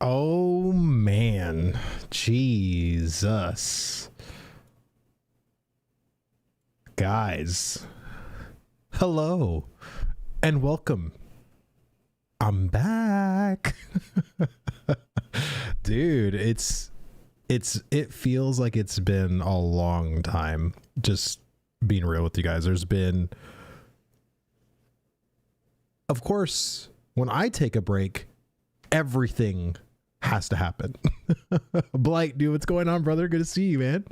Oh man, Jesus. Guys, hello and welcome. I'm back. Dude, it feels like it's been a long time. Just being real with you guys. There's been, of course, when I take a break, everything has to happen. Blight, dude, what's going on, brother? Good to see you, man.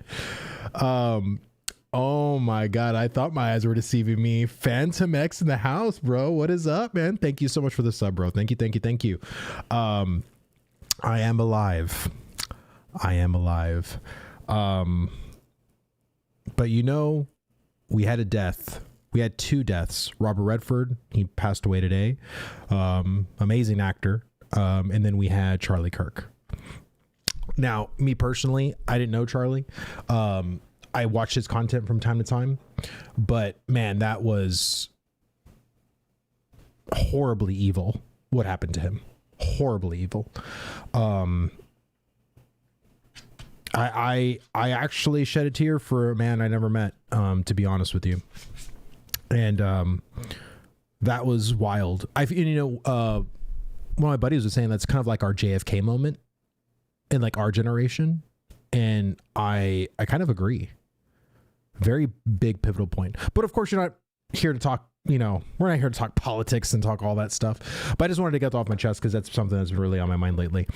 Oh my God, I thought my eyes were deceiving me. Phantom X in the house, bro. What is up, man? Thank you so much for the sub, bro. Thank you. I am alive. But you know, we had a death. We had two deaths. Robert Redford, he passed away today. Amazing actor. And then we had Charlie Kirk. Now, me personally, I didn't know Charlie. I watched his content from time to time, but man, that was horribly evil. What happened to him? Horribly evil. I actually shed a tear for a man I never met, to be honest with you. And that was wild. One of my buddies was saying that's kind of like our JFK moment in like our generation. And I kind of agree. Very big pivotal point. But of course, you're not here to talk, we're not here to talk politics and talk all that stuff. But I just wanted to get that off my chest because that's something that's really on my mind lately.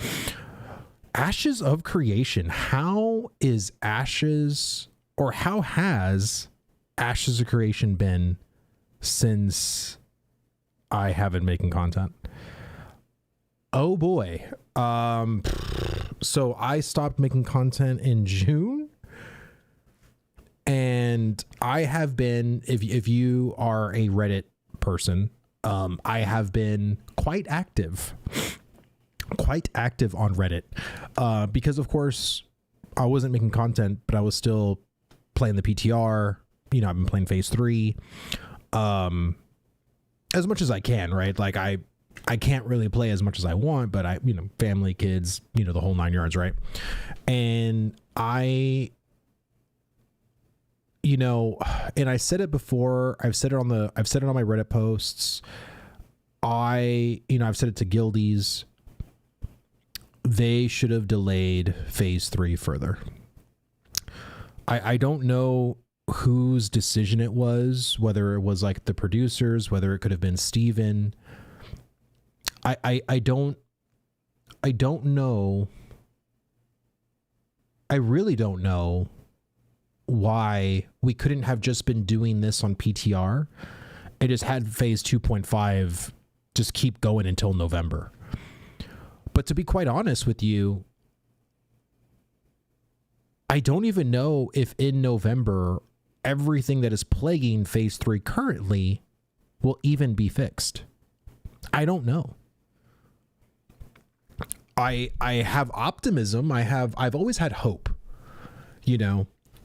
Ashes of Creation. How has Ashes of Creation been since I haven't making content? Oh boy. So I stopped making content in June, and I have been, if you are a Reddit person, I have been quite active on Reddit, because of course I wasn't making content, but I was still playing the PTR. I've been playing phase 3, as much as I can, right? Like I can't really play as much as I want, but family, kids, the whole 9 yards, right? And and I said it before, I've said it on my Reddit posts. I've said it to guildies. They should have delayed phase 3 further. I don't know whose decision it was, whether it was like the producers, whether it could have been Steven. I don't know. I really don't know why we couldn't have just been doing this on PTR. It just had phase 2.5 just keep going until November. But to be quite honest with you, I don't even know if in November everything that is plaguing phase 3 currently will even be fixed. I don't know. I have optimism. I've always had hope,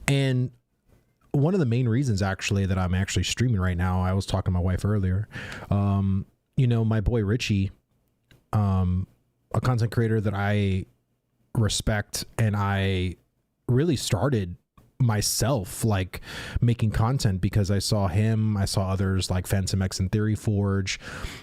and one of the main reasons actually that I'm actually streaming right now, I was talking to my wife earlier, my boy Richie, a content creator that I respect, and I really started myself like making content because I saw him, I saw others like Phantom X and Theory Forge,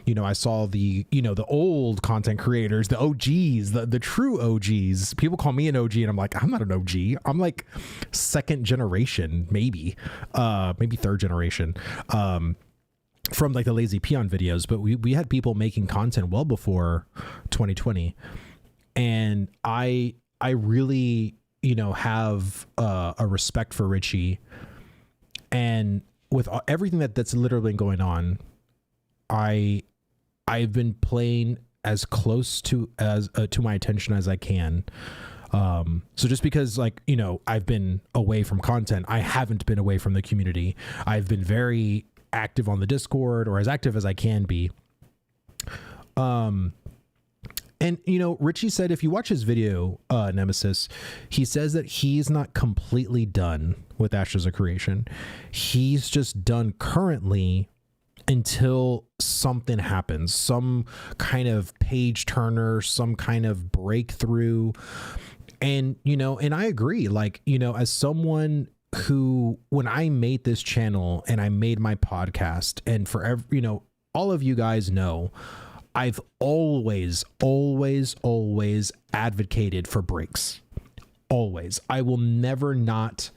I saw the old content creators, the OGs, the true OGs. People call me an OG and I'm like, I'm not an OG. I'm like second generation, maybe third generation, from like the Lazy Peon videos. But we had people making content well before 2020, and I really have a respect for Richie, and with everything that's literally been going on, I've been playing as close to my attention as I can. So just because I've been away from content, I haven't been away from the community. I've been very active on the Discord, or as active as I can be. And, Richie said, if you watch his video, Nemesis, he says that he's not completely done with Ashes of Creation. He's just done currently until something happens, some kind of page turner, some kind of breakthrough. And, and I agree, like, as someone who, when I made this channel and I made my podcast, and for all of you guys know, I've always advocated for breaks. Always. I will never not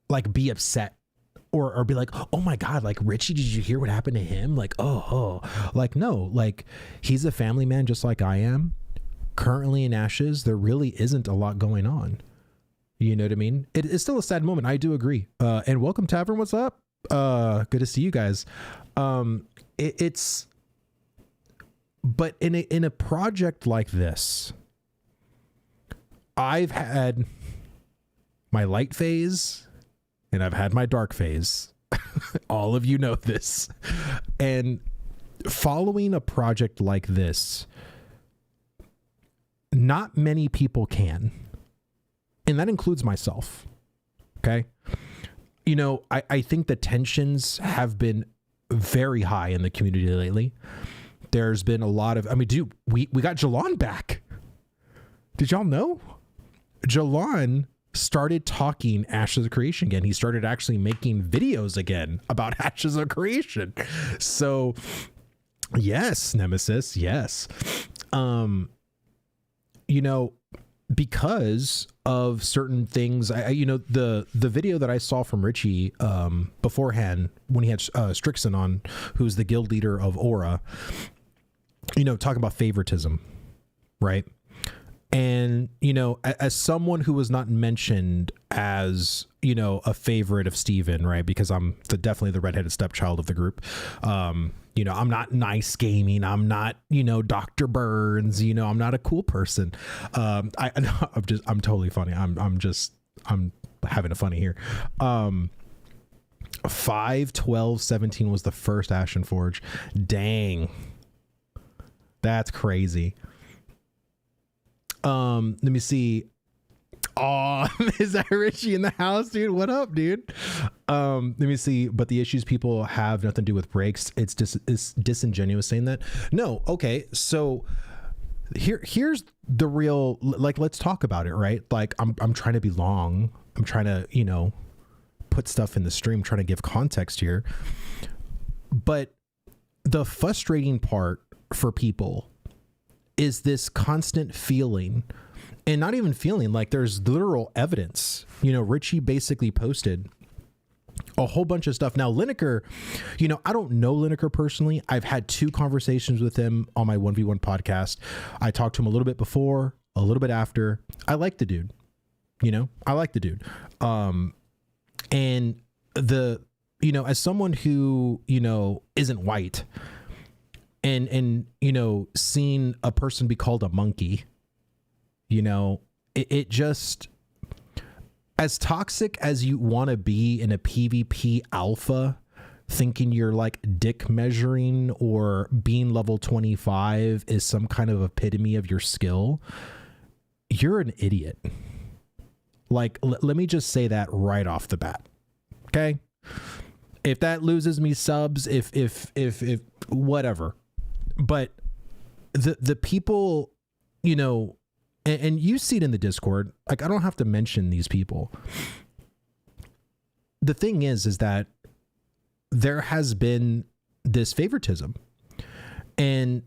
like be upset or be like, oh my God, like Richie, did you hear what happened to him? Like, oh, like, no, like he's a family man just like I am. Currently in ashes, there really isn't a lot going on. You know what I mean? It's still a sad moment. I do agree. And welcome, Tavern. What's up? Good to see you guys. But in a project like this, I've had my light phase and I've had my dark phase. All of you know this. And following a project like this, not many people can. And that includes myself. Okay. I think the tensions have been very high in the community lately. There's been a lot of, dude, we got Jalon back. Did y'all know? Jalon started talking Ashes of Creation again. He started actually making videos again about Ashes of Creation. So yes, Nemesis, yes. Because of certain things, the video that I saw from Richie beforehand when he had Strixon on, who's the guild leader of Aura, talking about favoritism, right? And, as someone who was not mentioned as, a favorite of Steven, right? Because I'm definitely the redheaded stepchild of the group. I'm not nice gaming. I'm not, Dr. Burns, I'm not a cool person. I'm totally funny. I'm having a funny here. 5/12/17 was the first Ashen Forge. Dang. That's crazy. Let me see. Oh, is that Richie in the house, dude? What up, dude? Let me see. But the issues people have nothing to do with breaks. It's disingenuous saying that. No. Okay. So here's the real, like, let's talk about it, right? Like I'm trying to be long. I'm trying to, put stuff in the stream, trying to give context here. But the frustrating part for people is this constant feeling, and not even feeling, like there's literal evidence. Richie basically posted a whole bunch of stuff. Now, Lineker, I don't know Lineker personally. I've had 2 conversations with him on my 1v1 podcast. I talked to him a little bit before, a little bit after. I like the dude. I like the dude. And as someone who, isn't white, and seeing a person be called a monkey, it just, as toxic as you want to be in a PvP alpha, thinking you're like dick measuring or being level 25 is some kind of epitome of your skill, you're an idiot. Like, let me just say that right off the bat. Okay. If that loses me subs, if whatever, but the people, and you see it in the Discord, like, I don't have to mention these people. The thing is that there has been this favoritism, and,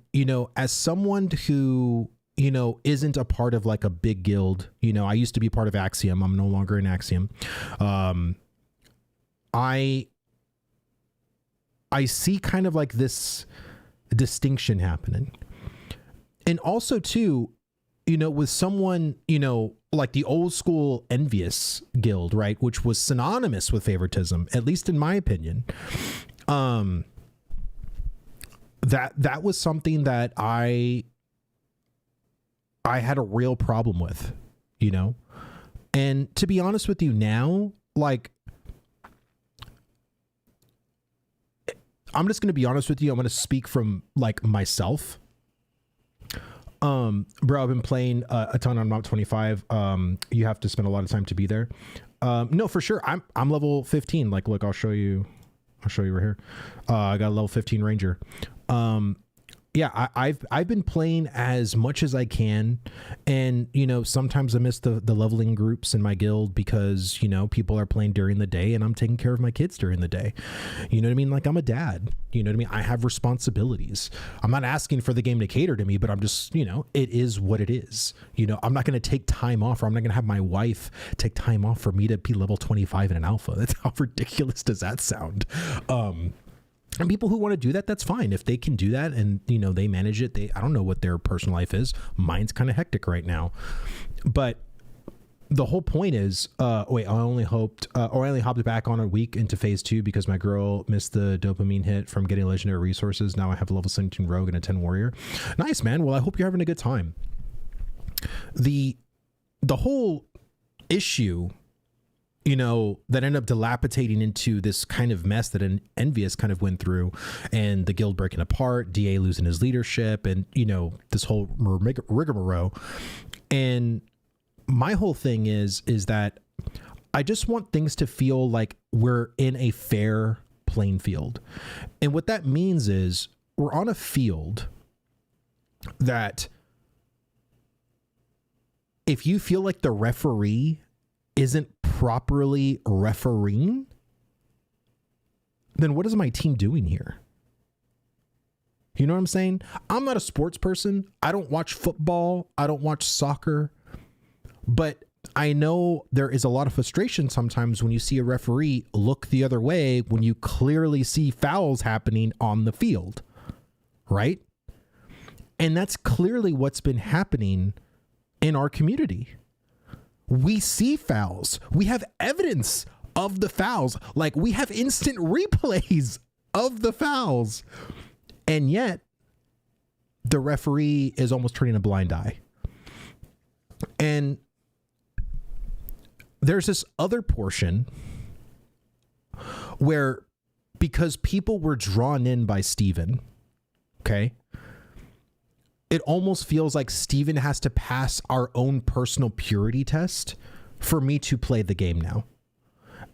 as someone who, isn't a part of like a big guild, I used to be part of Axiom. I'm no longer in Axiom. I see kind of like this distinction happening. And also too, with someone, like the old school Envious guild, right? Which was synonymous with favoritism, at least in my opinion. That was something that I had a real problem with, and to be honest with you now, like, I'm just going to be honest with you. I'm going to speak from like myself. Bro, I've been playing a ton on Mount 25. You have to spend a lot of time to be there. No, for sure. I'm level 15. Like, look, I'll show you right here. I got a level 15 ranger. Yeah, I've been playing as much as I can, and sometimes I miss the leveling groups in my guild because people are playing during the day and I'm taking care of my kids during the day. You know what I mean? Like, I'm a dad. You know what I mean? I have responsibilities. I'm not asking for the game to cater to me, but I'm just it is what it is. I'm not going to take time off, or I'm not going to have my wife take time off for me to be level 25 in an alpha. That's how ridiculous does that sound? And people who want to do that, that's fine. If they can do that and, they manage it, I don't know what their personal life is. Mine's kind of hectic right now. But the whole point is, I only hopped back on a week into phase 2 because my girl missed the dopamine hit from getting legendary resources. Now I have a level 17 rogue and a 10 warrior. Nice, man. Well, I hope you're having a good time. The whole issue that ended up dilapidating into this kind of mess that an Envious kind of went through, and the guild breaking apart, DA losing his leadership, and this whole rigmarole. And my whole thing is that I just want things to feel like we're in a fair playing field. And what that means is we're on a field that if you feel like the referee isn't properly refereeing, then what is my team doing here? You know what I'm saying? I'm not a sports person. I don't watch football. I don't watch soccer. But I know there is a lot of frustration sometimes when you see a referee look the other way when you clearly see fouls happening on the field, right? And that's clearly what's been happening in our community. We see fouls. We have evidence of the fouls. Like, we have instant replays of the fouls. And yet the referee is almost turning a blind eye. And there's this other portion where, because people were drawn in by Steven, okay, it almost feels like Steven has to pass our own personal purity test for me to play the game now.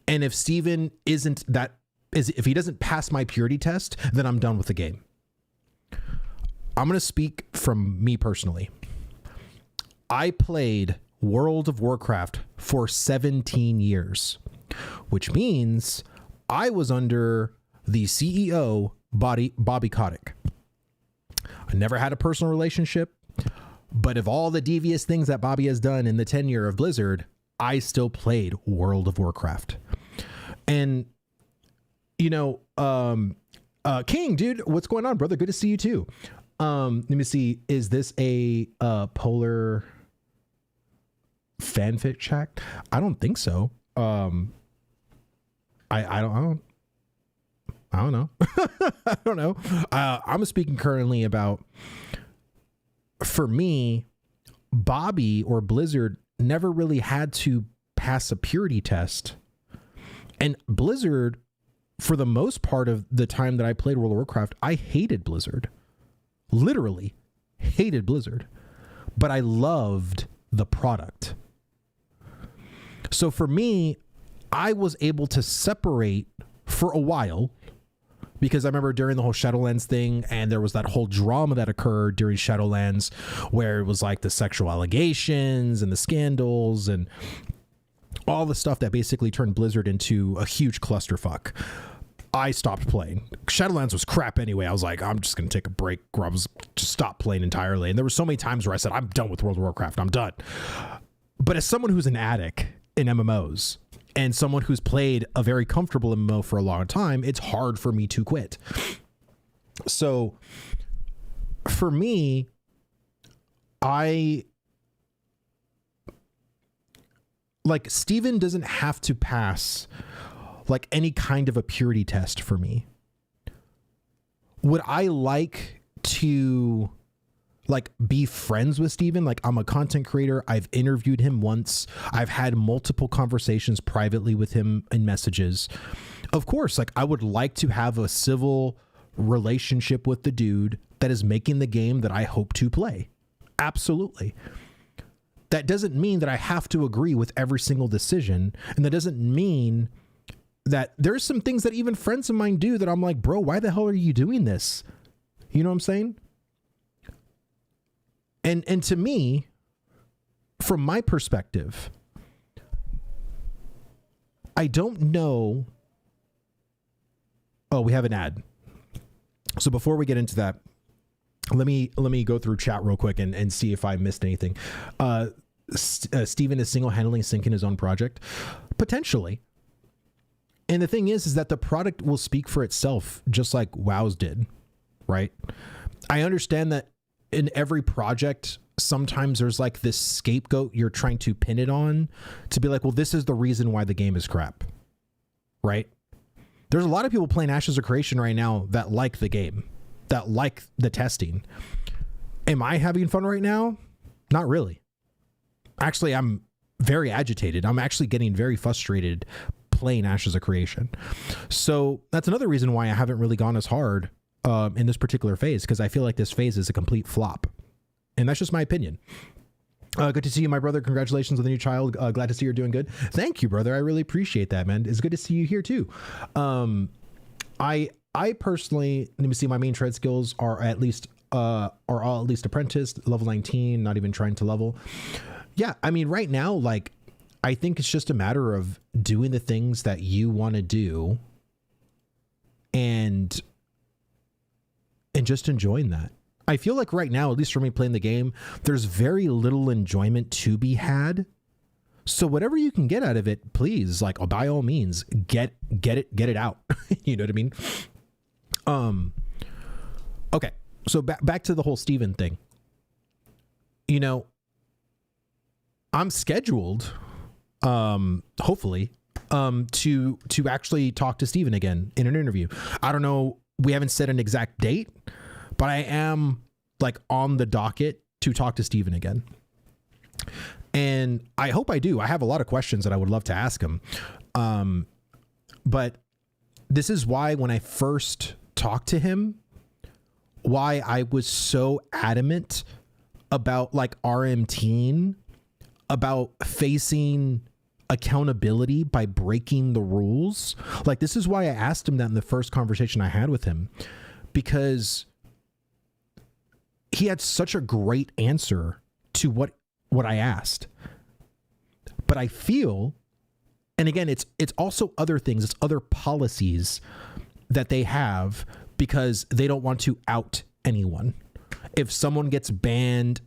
And if Steven if he doesn't pass my purity test, then I'm done with the game. I'm going to speak from me personally. I played World of Warcraft for 17 years, which means I was under the CEO, Bobby Kotick. I never had a personal relationship, but of all the devious things that Bobby has done in the tenure of Blizzard, I still played World of Warcraft. And, King, dude, what's going on, brother? Good to see you too. Let me see. Is this a polar fanfic chat? I don't think so. I don't know. I don't know. I'm speaking currently about, for me, Bobby or Blizzard never really had to pass a purity test. And Blizzard, for the most part of the time that I played World of Warcraft, I hated Blizzard. Literally hated Blizzard. But I loved the product. So for me, I was able to separate for a while, because I remember during the whole Shadowlands thing, and there was that whole drama that occurred during Shadowlands where it was like the sexual allegations and the scandals and all the stuff that basically turned Blizzard into a huge clusterfuck. I stopped playing. Shadowlands was crap anyway. I was like, I'm just going to take a break, or I was just stop playing entirely. And there were so many times where I said, I'm done with World of Warcraft. I'm done. But as someone who's an addict in MMOs, and someone who's played a very comfortable MMO for a long time, it's hard for me to quit. So for me, Steven doesn't have to pass like any kind of a purity test for me. Would I like to be friends with Steven? Like, I'm a content creator. I've interviewed him once. I've had multiple conversations privately with him in messages. Of course, I would like to have a civil relationship with the dude that is making the game that I hope to play. Absolutely. That doesn't mean that I have to agree with every single decision. And that doesn't mean that there's some things that even friends of mine do that I'm like, bro, why the hell are you doing this? You know what I'm saying? And to me, from my perspective, I don't know. Oh, we have an ad. So before we get into that, let me go through chat real quick and see if I missed anything. Steven is single-handedly syncing his own project, potentially. And the thing is that the product will speak for itself, just like WoW's did, right? I understand that in every project, sometimes there's like this scapegoat you're trying to pin it on to be like, well, this is the reason why the game is crap, right? There's a lot of people playing Ashes of Creation right now that like the game, that like the testing. Am I having fun right now? Not really. Actually, I'm very agitated. I'm actually getting very frustrated playing Ashes of Creation. So that's another reason why I haven't really gone as hard in this particular phase, because I feel like this phase is a complete flop. And that's just my opinion. Good to see you, my brother. Congratulations on the new child. Glad to see you're doing good. Thank you, brother. I really appreciate that, man. It's good to see you here too. I personally, let me see, my main trade skills are at least apprenticed, level 19, not even trying to level. Yeah, I mean, right now, like, I think it's just a matter of doing the things that you want to do and just enjoying that. I feel like right now, at least for me playing the game, there's very little enjoyment to be had. So whatever you can get out of it, please, like, by all means, get it out. You know what I mean? Okay. So back to the whole Steven thing. You know, I'm scheduled, hopefully, to actually talk to Steven again in an interview. I don't know. We haven't set an exact date, but I am like on the docket to talk to Steven again. And I hope I do. I have a lot of questions that I would love to ask him. But this is why when I first talked to him, why I was so adamant about like RMTing, about facing accountability by breaking the rules. Like, this is why I asked him that in the first conversation I had with him, because he had such a great answer to what I asked. But I feel, and again, it's also other things, it's other policies that they have because they don't want to out anyone. If someone gets banned,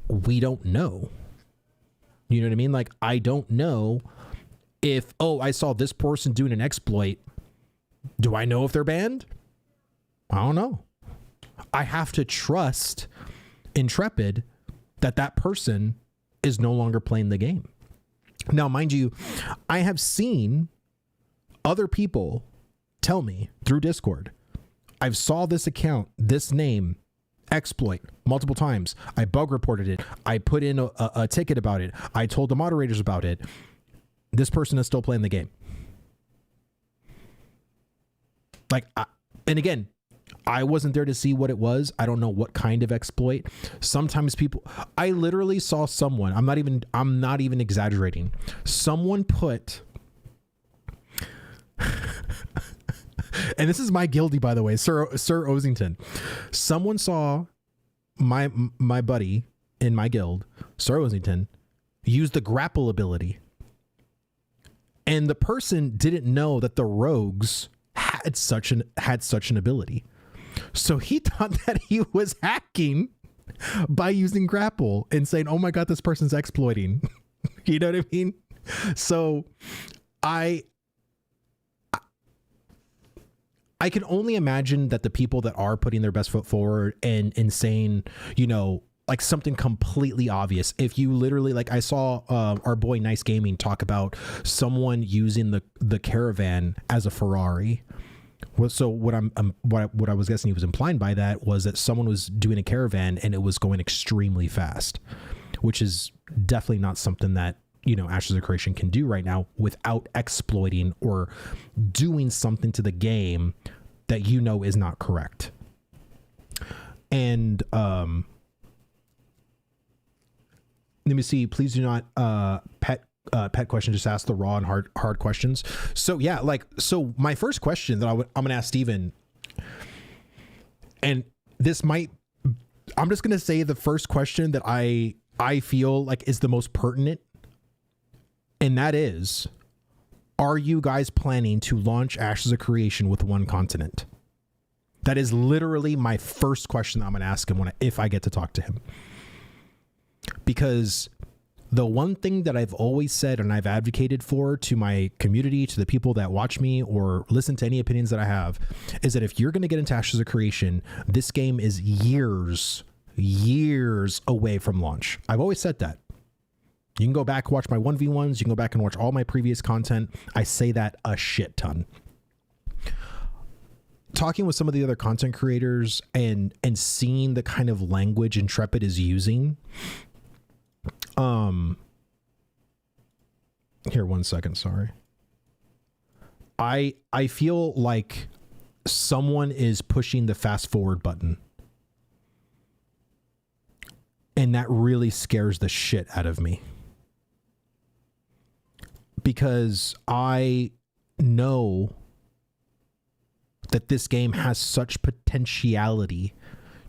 we don't know. You know what I mean? Like, I don't know if, oh, I saw this person doing an exploit. Do I know if they're banned? I don't know. I have to trust Intrepid that person is no longer playing the game. Now, mind you, I have seen other people tell me through Discord, I've saw this account, this name, exploit multiple times. I bug reported it. I put in a ticket about it. I told the moderators about it. This person is still playing the game. Like, and again, I wasn't there to see what it was. I don't know what kind of exploit. Sometimes people, I literally saw someone, I'm not even exaggerating. Someone put, and this is my guilty, by the way, Sir Osington. Someone saw my buddy in my guild, Sir Osington, use the grapple ability. And the person didn't know that the rogues had such an ability. So he thought that he was hacking by using grapple and saying, oh my God, this person's exploiting. You know what I mean? So I can only imagine that the people that are putting their best foot forward and saying, you know, like something completely obvious. If you literally, like, I saw our boy Nice Gaming talk about someone using the caravan as a Ferrari. So what I was guessing he was implying by that was that someone was doing a caravan and it was going extremely fast, which is definitely not something that, you know, Ashes of Creation can do right now without exploiting or doing something to the game that, you know, is not correct. And let me see. Please do not pet question. Just ask the raw and hard questions. So yeah, like, so my first question that I'm going to ask Steven, and this might, I'm just going to say the first question that I feel like is the most pertinent. And that is, are you guys planning to launch Ashes of Creation with one continent? That is literally my first question that I'm going to ask him if I get to talk to him. Because the one thing that I've always said and I've advocated for to my community, to the people that watch me or listen to any opinions that I have, is that if you're going to get into Ashes of Creation, this game is years away from launch. I've always said that. You can go back, watch my 1v1s. You can go back and watch all my previous content. I say that a shit ton. Talking with some of the other content creators and seeing the kind of language Intrepid is using. Here, 1 second. Sorry. I feel like someone is pushing the fast forward button. And that really scares the shit out of me. Because I know that this game has such potentiality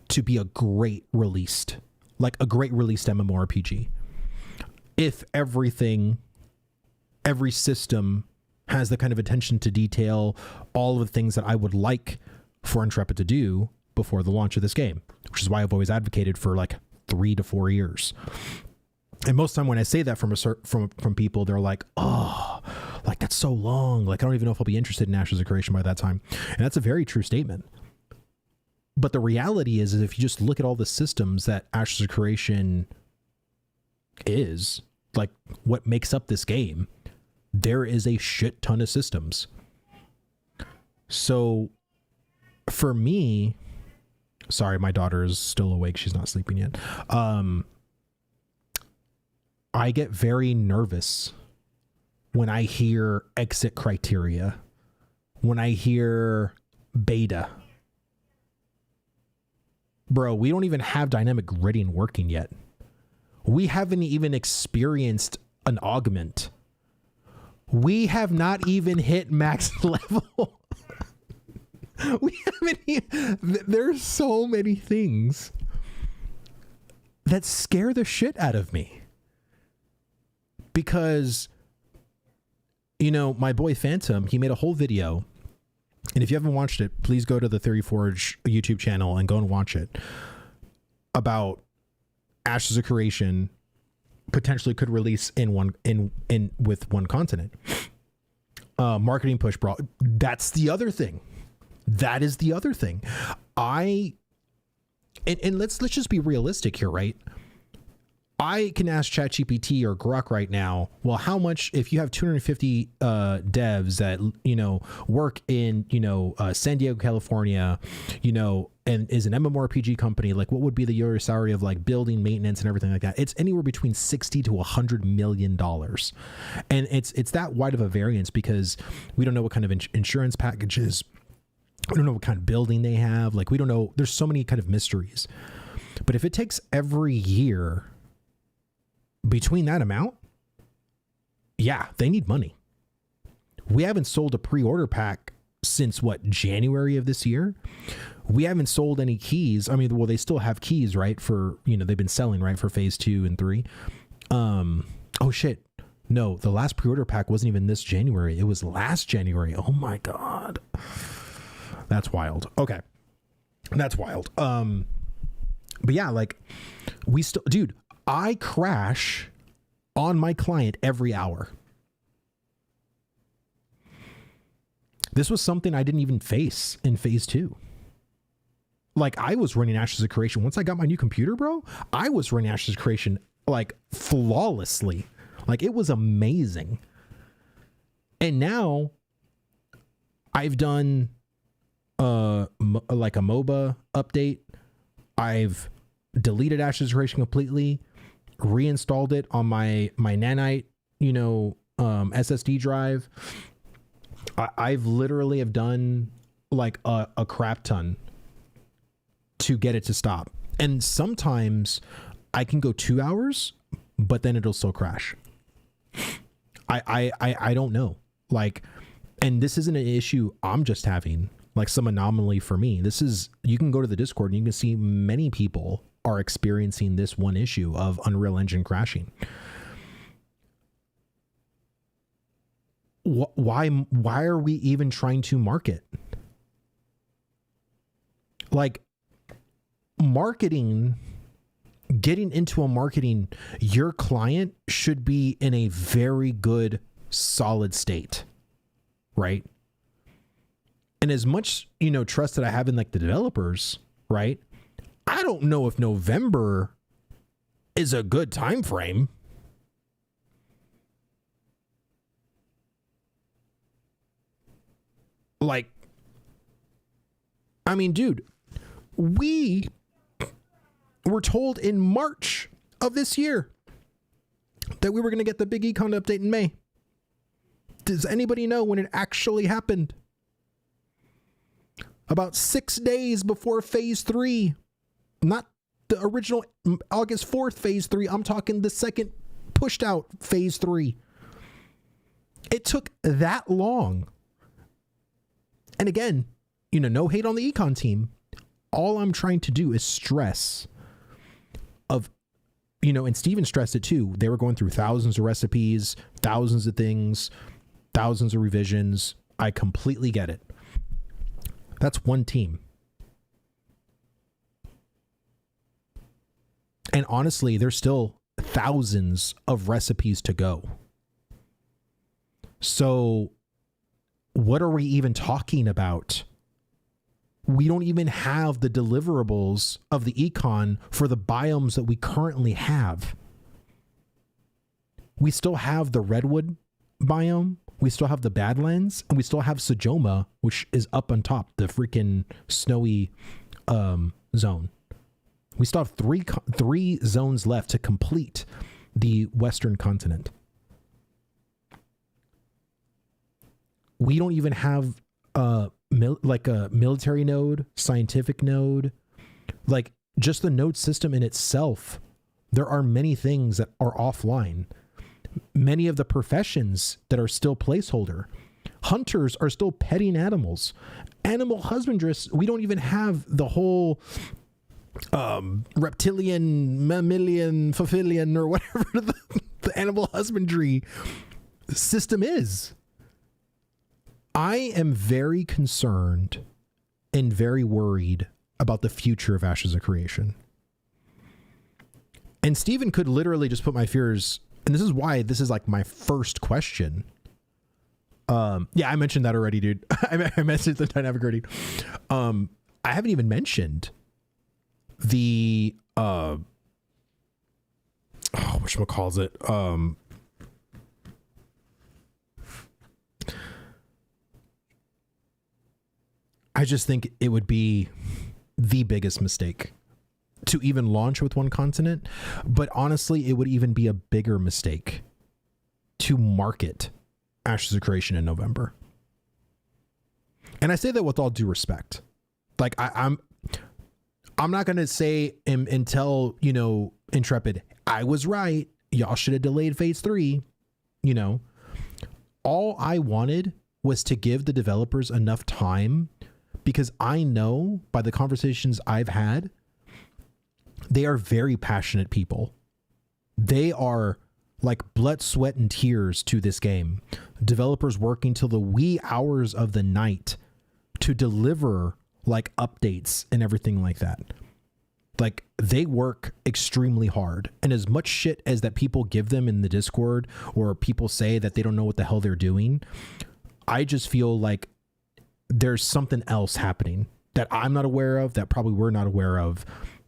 to be a great released MMORPG. If every system has the kind of attention to detail, all of the things that I would like for Intrepid to do before the launch of this game, which is why I've always advocated for like 3 to 4 years. And most of the time when I say that from people, they're like, oh, like that's so long. Like, I don't even know if I'll be interested in Ashes of Creation by that time. And that's a very true statement. But the reality is if you just look at all the systems that Ashes of Creation is, like what makes up this game, there is a shit ton of systems. So for me, sorry, my daughter is still awake. She's not sleeping yet. I get very nervous when I hear exit criteria, when I hear beta. Bro, we don't even have dynamic gridding working yet. We haven't even experienced an augment. We have not even hit max level. We haven't even, there's so many things that scare the shit out of me. Because, you know, my boy Phantom, he made a whole video. And if you haven't watched it, please go to the Theory Forge YouTube channel and go and watch it. About Ashes of Creation potentially could release with one continent. Marketing push, bro. That's the other thing. That is the other thing. And let's just be realistic here, right? I can ask ChatGPT or Grok right now, well, how much, if you have 250 devs that, you know, work in, you know, San Diego, California, you know, and is an MMORPG company, like what would be the yearly salary of like building, maintenance and everything like that? It's anywhere between 60 to $100 million. And it's that wide of a variance because we don't know what kind of insurance packages, we don't know what kind of building they have. Like, we don't know. There's so many kind of mysteries. But if it takes every year between that amount, yeah, they need money. We haven't sold a pre-order pack since what, January of this year? We haven't sold any keys. I mean, well, they still have keys, right? For, you know, they've been selling, right? For phase 2 and 3. Oh shit. No, the last pre-order pack wasn't even this January. It was last January. Oh my God. That's wild. Okay. That's wild. But yeah, like we still, dude, I crash on my client every hour. This was something I didn't even face in phase 2. Like, I was running Ashes of Creation. Once I got my new computer, bro, I was running Ashes of Creation like flawlessly. Like, it was amazing. And now I've done like a MOBA update. I've deleted Ashes of Creation completely, reinstalled it on my nanite, you know, SSD drive. I've literally have done like a crap ton to get it to stop. And sometimes I can go 2 hours, but then it'll still crash. I don't know. Like, and this isn't an issue I'm just having, like some anomaly for me. This is, you can go to the Discord and you can see many people are experiencing this one issue of Unreal Engine crashing. Why are we even trying to market? Like, marketing, getting into a marketing, your client should be in a very good, solid state, right? And as much, you know, trust that I have in like the developers, right? I don't know if November is a good time frame. Like, I mean, dude, we were told in March of this year that we were going to get the big econ update in May. Does anybody know when it actually happened? About 6 days before phase 3. Not the original August 4th phase 3. I'm talking the second pushed out phase 3. It took that long. And again, you know, no hate on the econ team. All I'm trying to do is stress of, you know, and Steven stressed it too. They were going through thousands of recipes, thousands of things, thousands of revisions. I completely get it. That's one team. And honestly, there's still thousands of recipes to go. So what are we even talking about? We don't even have the deliverables of the econ for the biomes that we currently have. We still have the redwood biome, we still have the Badlands, and we still have Sajoma, which is up on top, the freaking snowy zone. We still have three zones left to complete the Western continent. We don't even have like a military node, scientific node, like just the node system in itself. There are many things that are offline. Many of the professions that are still placeholder. Hunters are still petting animals. Animal husbandrists, we don't even have the whole reptilian, mammalian, phaphilian, or whatever the animal husbandry system is. I am very concerned and very worried about the future of Ashes of Creation. And Steven could literally just put my fears, and this is why this is like my first question. Yeah, I mentioned that already, dude. I mentioned the dynamic grading. I haven't even mentioned the whatchamacallit? I just think it would be the biggest mistake to even launch with one continent, but honestly, it would even be a bigger mistake to market Ashes of Creation in November. And I say that with all due respect. Like I'm not going to say and tell, you know, Intrepid, I was right. Y'all should have delayed phase 3. You know, all I wanted was to give the developers enough time, because I know by the conversations I've had, they are very passionate people. They are like blood, sweat, and tears to this game. Developers working till the wee hours of the night to deliver like updates and everything like that. Like, they work extremely hard. And as much shit as that people give them in the Discord, or people say that they don't know what the hell they're doing, I just feel like there's something else happening that I'm not aware of, that probably we're not aware of,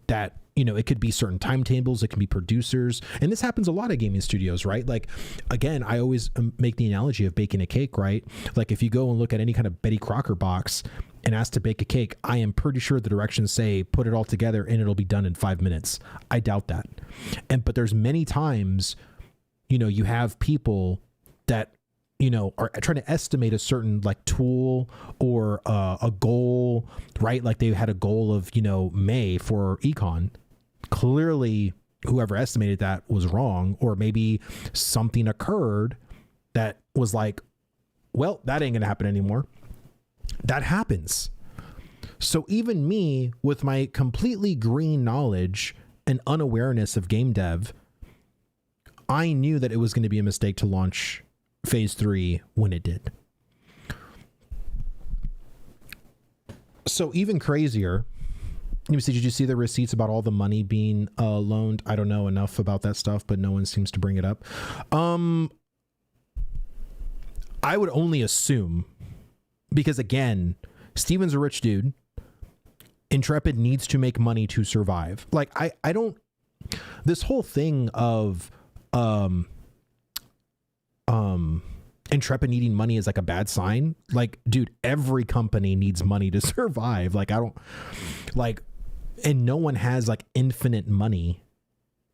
that, you know, it could be certain timetables, it can be producers. And this happens a lot at gaming studios, right? Like, again, I always make the analogy of baking a cake, right? Like, if you go and look at any kind of Betty Crocker box and ask to bake a cake, I am pretty sure the directions say put it all together and it'll be done in 5 minutes. I doubt that. But there's many times, you know, you have people that, you know, are trying to estimate a certain like tool or a goal, right? Like, they had a goal of, you know, May for econ. Clearly whoever estimated that was wrong, or maybe something occurred that was like, well, that ain't gonna happen anymore. That happens. So even me, with my completely green knowledge and unawareness of game dev, I knew that it was going to be a mistake to launch phase 3 when it did. So even crazier, did you see the receipts about all the money being loaned? I don't know enough about that stuff, but no one seems to bring it up. I would only assume, because again, Steven's a rich dude. Intrepid needs to make money to survive. Like, I don't, this whole thing of Intrepid needing money is like a bad sign. Like, dude, every company needs money to survive. Like, I don't like, and no one has like infinite money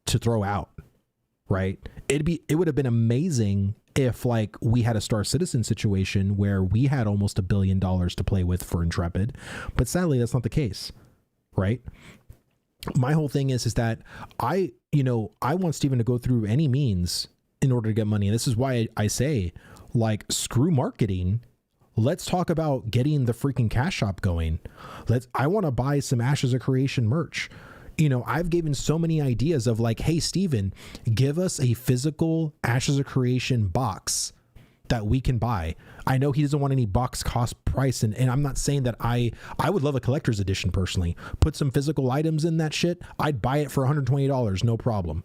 to throw out, right? It would have been amazing if like we had a Star Citizen situation where we had almost $1 billion to play with for Intrepid, but sadly that's not the case, right? My whole thing is that I want Steven to go through any means in order to get money. And this is why I say, like, screw marketing. Let's talk about getting the freaking cash shop going. I want to buy some Ashes of Creation merch. I've given so many ideas of like, hey, Steven, give us a physical Ashes of Creation box that we can buy. I know he doesn't want any box cost price. And I'm not saying that I would love a collector's edition personally. Put some physical items in that shit. I'd buy it for $120. No problem.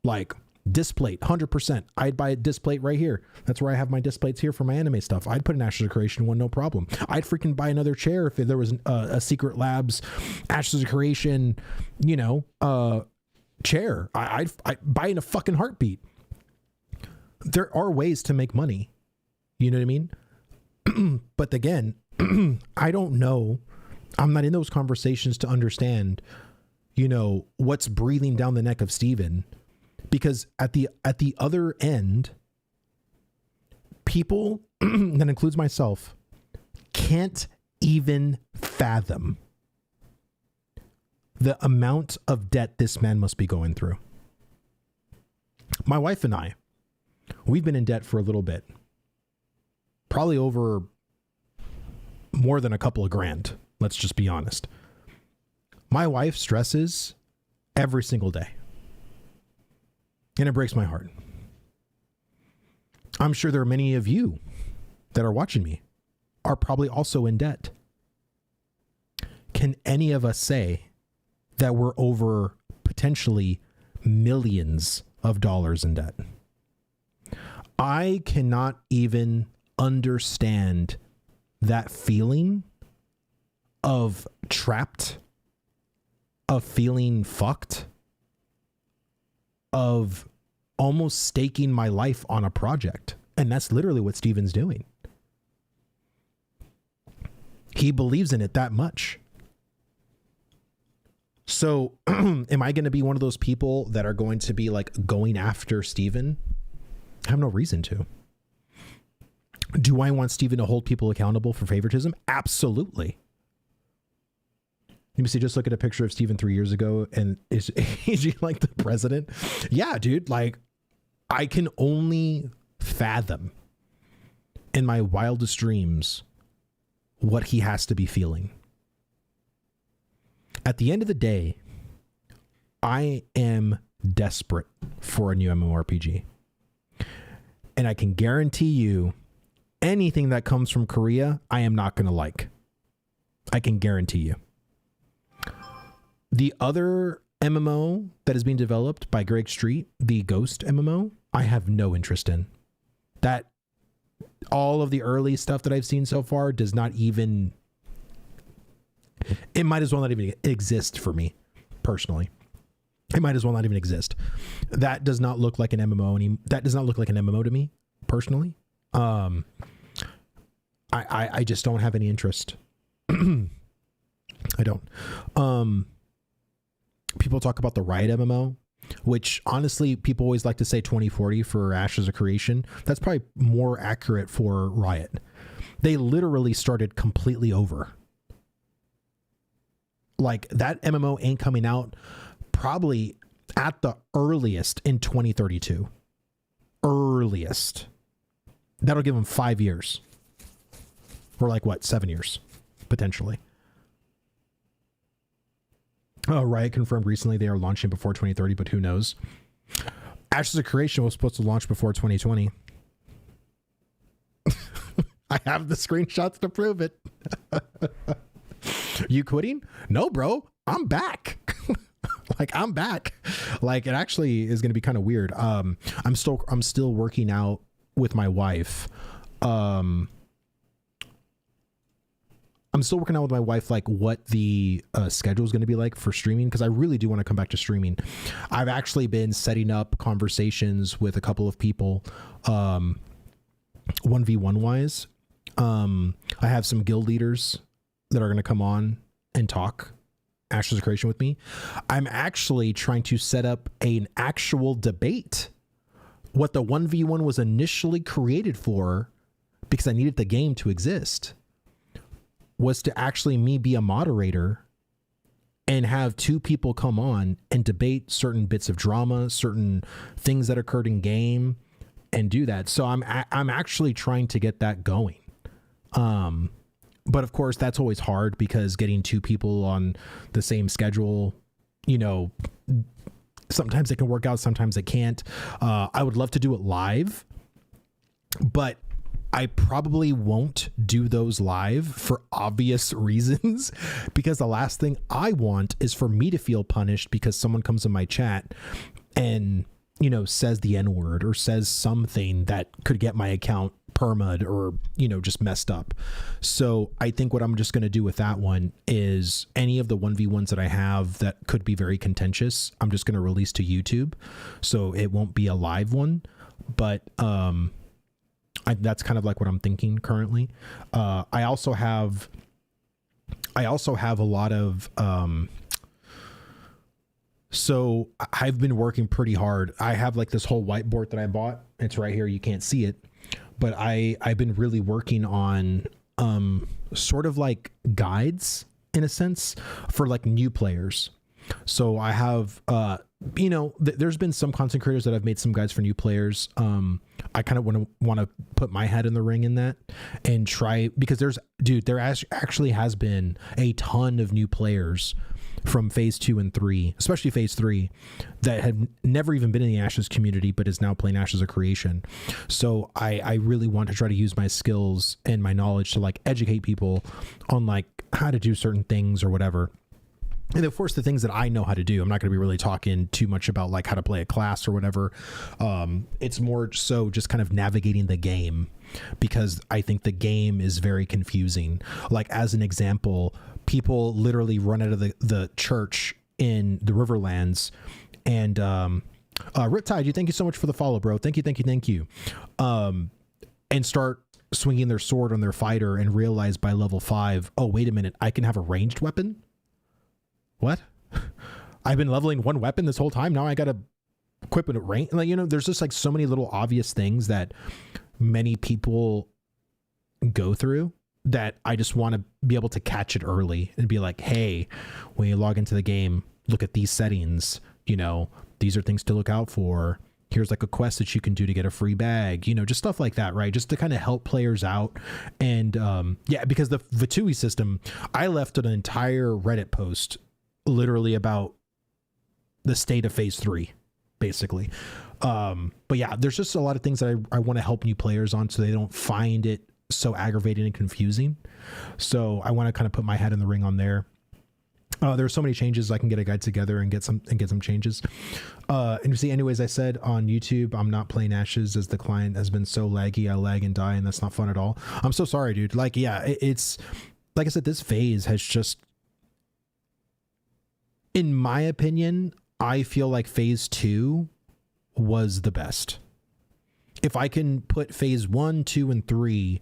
Like, Displate, 100%. I'd buy a Displate right here. That's where I have my Displates here for my anime stuff. I'd put an Ashes of Creation one, no problem. I'd freaking buy another chair if there was a Secret Labs Ashes of Creation, chair. I'd buy in a fucking heartbeat. There are ways to make money. You know what I mean? But again, I don't know. I'm not in those conversations to understand, what's breathing down the neck of Steven. Because at the other end, people, that includes myself, can't even fathom the amount of debt this man must be going through. My wife and I, we've been in debt for a little bit. Probably over more than a couple of grand. Let's just be honest. My wife stresses every single day. And it breaks my heart. I'm sure there are many of you that are watching me are probably also in debt. Can any of us say that we're over potentially millions of dollars in debt? I cannot even understand that feeling of trapped, of feeling fucked, of almost staking my life on a project. And that's literally what Steven's doing. He believes in it that much. So am I going to be one of those people that are going to be like going after Steven? I have no reason to. Do I want Steven to hold people accountable for favoritism? Absolutely. Let me see, just look at a picture of Steven 3 years ago, and is he like the president? Yeah, dude, like, I can only fathom in my wildest dreams what he has to be feeling. At the end of the day, I am desperate for a new MMORPG. And I can guarantee you, anything that comes from Korea, I am not going to like. I can guarantee you. The other MMO that is being developed by Greg Street, the Ghost MMO, I have no interest in. That, all of the early stuff that I've seen so far does not even, it might as well not even exist for me, personally. It might as well not even exist. That does not look like an MMO. That does not look like an MMO to me, personally. I just don't have any interest. I don't. People talk about the Riot MMO, which honestly, people always like to say 2040 for Ashes of Creation. That's probably more accurate for Riot. They literally started completely over. Like, that MMO ain't coming out probably at the earliest in 2032. Earliest. That'll give them 5 years. Or like what, 7 years, potentially. Riot confirmed recently they are launching before 2030, but who knows? Ashes of Creation was supposed to launch before 2020. I have the screenshots to prove it. You quitting? No, bro. I'm back. Like, I'm back. Like, it actually is going to be kind of weird. I'm still working out with my wife. I'm still working out with my wife, like what the schedule is going to be like for streaming, because I really do want to come back to streaming. I've actually been setting up conversations with a couple of people, 1v1 wise. I have some guild leaders that are going to come on and talk Ashes of Creation with me. I'm actually trying to set up an actual debate. What the 1v1 was initially created for, because I needed the game to exist, was to actually me be a moderator and have two people come on and debate certain bits of drama, certain things that occurred in game, and do that. So I'm actually trying to get that going. But of course that's always hard, because getting two people on the same schedule, you know, sometimes it can work out, sometimes it can't. I would love to do it live, but I probably won't do those live for obvious reasons, because the last thing I want is for me to feel punished because someone comes in my chat and, you know, says the N-word or says something that could get my account perma'd or, you know, just messed up. So I think what I'm just going to do with that one is any of the 1v1s that I have that could be very contentious, I'm just going to release to YouTube. So it won't be a live one, but, that's kind of like what I'm thinking currently. I also have a lot of, so I've been working pretty hard. I have like this whole whiteboard that I bought. It's right here. You can't see it, but I've been really working on, sort of like guides in a sense for like new players. So I have, you know, there's been some content creators that I've made some guides for new players. I kind of want to put my head in the ring in that and try, because there actually has been a ton of new players from phase 2 and 3, especially phase 3, that had never even been in the Ashes community, but is now playing Ashes of Creation. So I really want to try to use my skills and my knowledge to like educate people on like how to do certain things or whatever. And of course, the things that I know how to do, I'm not going to be really talking too much about like how to play a class or whatever. It's more so just kind of navigating the game, because I think the game is very confusing. Like, as an example, people literally run out of the church in the Riverlands, and Riptide, thank you so much for the follow, bro. Thank you. And start swinging their sword on their fighter and realize by level 5, oh, wait a minute, I can have a ranged weapon? What? I've been leveling one weapon this whole time. Now I got to equip it at range. Like, you know, there's just like so many little obvious things that many people go through that I just want to be able to catch it early and be like, hey, when you log into the game, look at these settings, you know, these are things to look out for. Here's like a quest that you can do to get a free bag, you know, just stuff like that, right? Just to kind of help players out. And yeah, because the Vitui system, I left an entire Reddit post literally about the state of phase 3, basically. But yeah, there's just a lot of things that I want to help new players on so they don't find it so aggravating and confusing. So I want to kind of put my head in the ring on there. There are so many changes. I can get a guide together and get some changes. And you see, anyways, I said on YouTube, I'm not playing Ashes as the client has been so laggy. I lag and die, and that's not fun at all. I'm so sorry, dude. Like, yeah, it's like I said, this phase has just, in my opinion, I feel like phase 2 was the best. If I can put phase 1, 2, and 3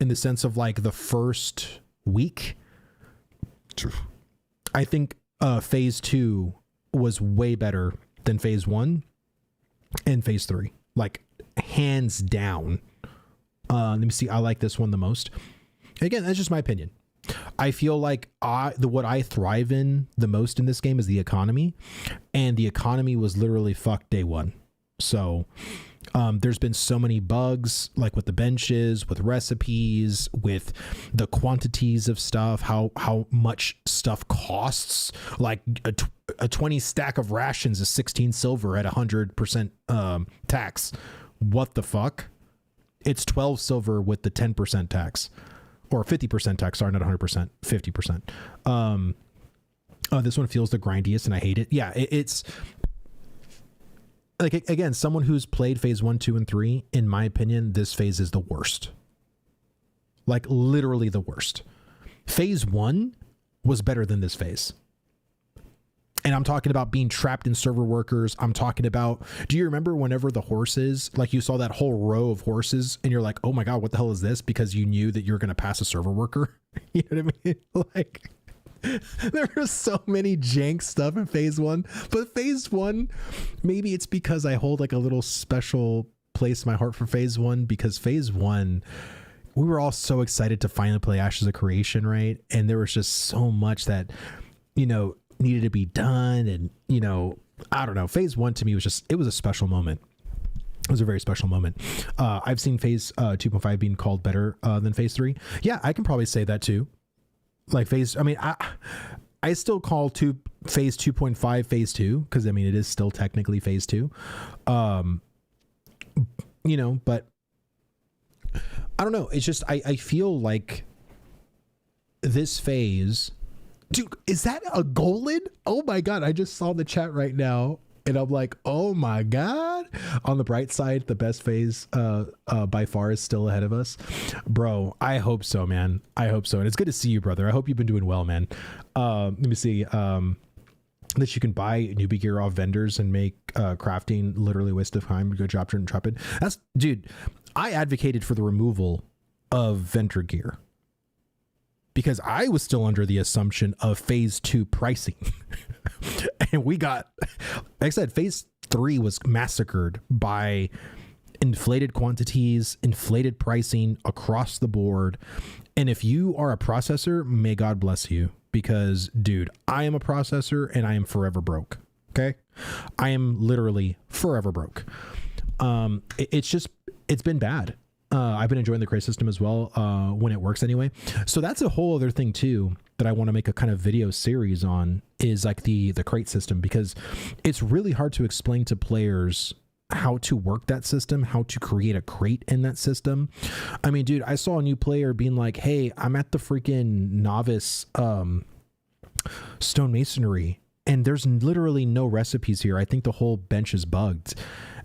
in the sense of like the first week, I think phase 2 was way better than phase 1 and phase 3, like hands down. Let me see. I like this one the most. Again, that's just my opinion. I feel like what I thrive in the most in this game is the economy, and the economy was literally fucked day one. So there's been so many bugs, like with the benches, with recipes, with the quantities of stuff, how much stuff costs. Like a 20 stack of rations is 16 silver at 100% tax. What the fuck? It's 12 silver with the 10% tax, or 50% tax. Sorry, not 100%, 50%. This one feels the grindiest, and I hate it. Yeah, it's like, again, someone who's played phase 1, 2, and 3, in my opinion, this phase is the worst. Like, literally the worst. Phase 1 was better than this phase. And I'm talking about being trapped in server workers. I'm talking about, do you remember whenever the horses, like you saw that whole row of horses and you're like, oh my God, what the hell is this? Because you knew that you're going to pass a server worker. You know what I mean? Like, there was so many jank stuff in phase 1, but phase 1, maybe it's because I hold like a little special place in my heart for phase 1, because phase 1, we were all so excited to finally play Ashes of Creation, right? And there was just so much that, you know, needed to be done. And, you know, I don't know, phase 1 to me was just, it was a special moment. It was a very special moment. I've seen phase 2.5 being called better than phase 3. Yeah, I can probably say that too. Like phase, I mean, I still call phase 2.5 phase 2, because I mean, it is still technically phase 2. You know, but I don't know. It's just, I feel like this phase, dude, is that a Golan? Oh my God. I just saw the chat right now and I'm like, oh my God. On the bright side, the best phase by far is still ahead of us. Bro, I hope so, man. I hope so. And it's good to see you, brother. I hope you've been doing well, man. Let me see. That you can buy newbie gear off vendors and make crafting literally a waste of time. Good job, Intrepid. That's, dude, I advocated for the removal of vendor gear, because I was still under the assumption of phase 2 pricing. And we got, like I said, phase 3 was massacred by inflated quantities, inflated pricing across the board. And if you are a processor, may God bless you, because dude, I am a processor and I am forever broke. Okay. I am literally forever broke. It's been bad. I've been enjoying the crate system as well, when it works anyway. So that's a whole other thing too that I want to make a kind of video series on, is like the crate system, because it's really hard to explain to players how to work that system, how to create a crate in that system. I mean, dude, I saw a new player being like, hey, I'm at the freaking novice stonemasonry and there's literally no recipes here. I think the whole bench is bugged.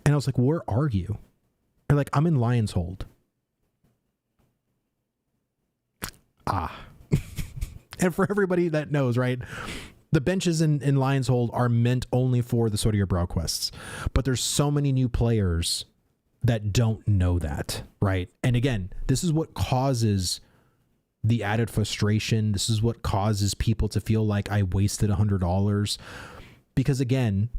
And I was like, where are you? And like, I'm in Lion's Hold. And for everybody that knows, right, the benches in Lion's Hold are meant only for the Sword of Your Brow quests, but there's so many new players that don't know that, right? And again, this is what causes the added frustration. This is what causes people to feel like I wasted $100, because again,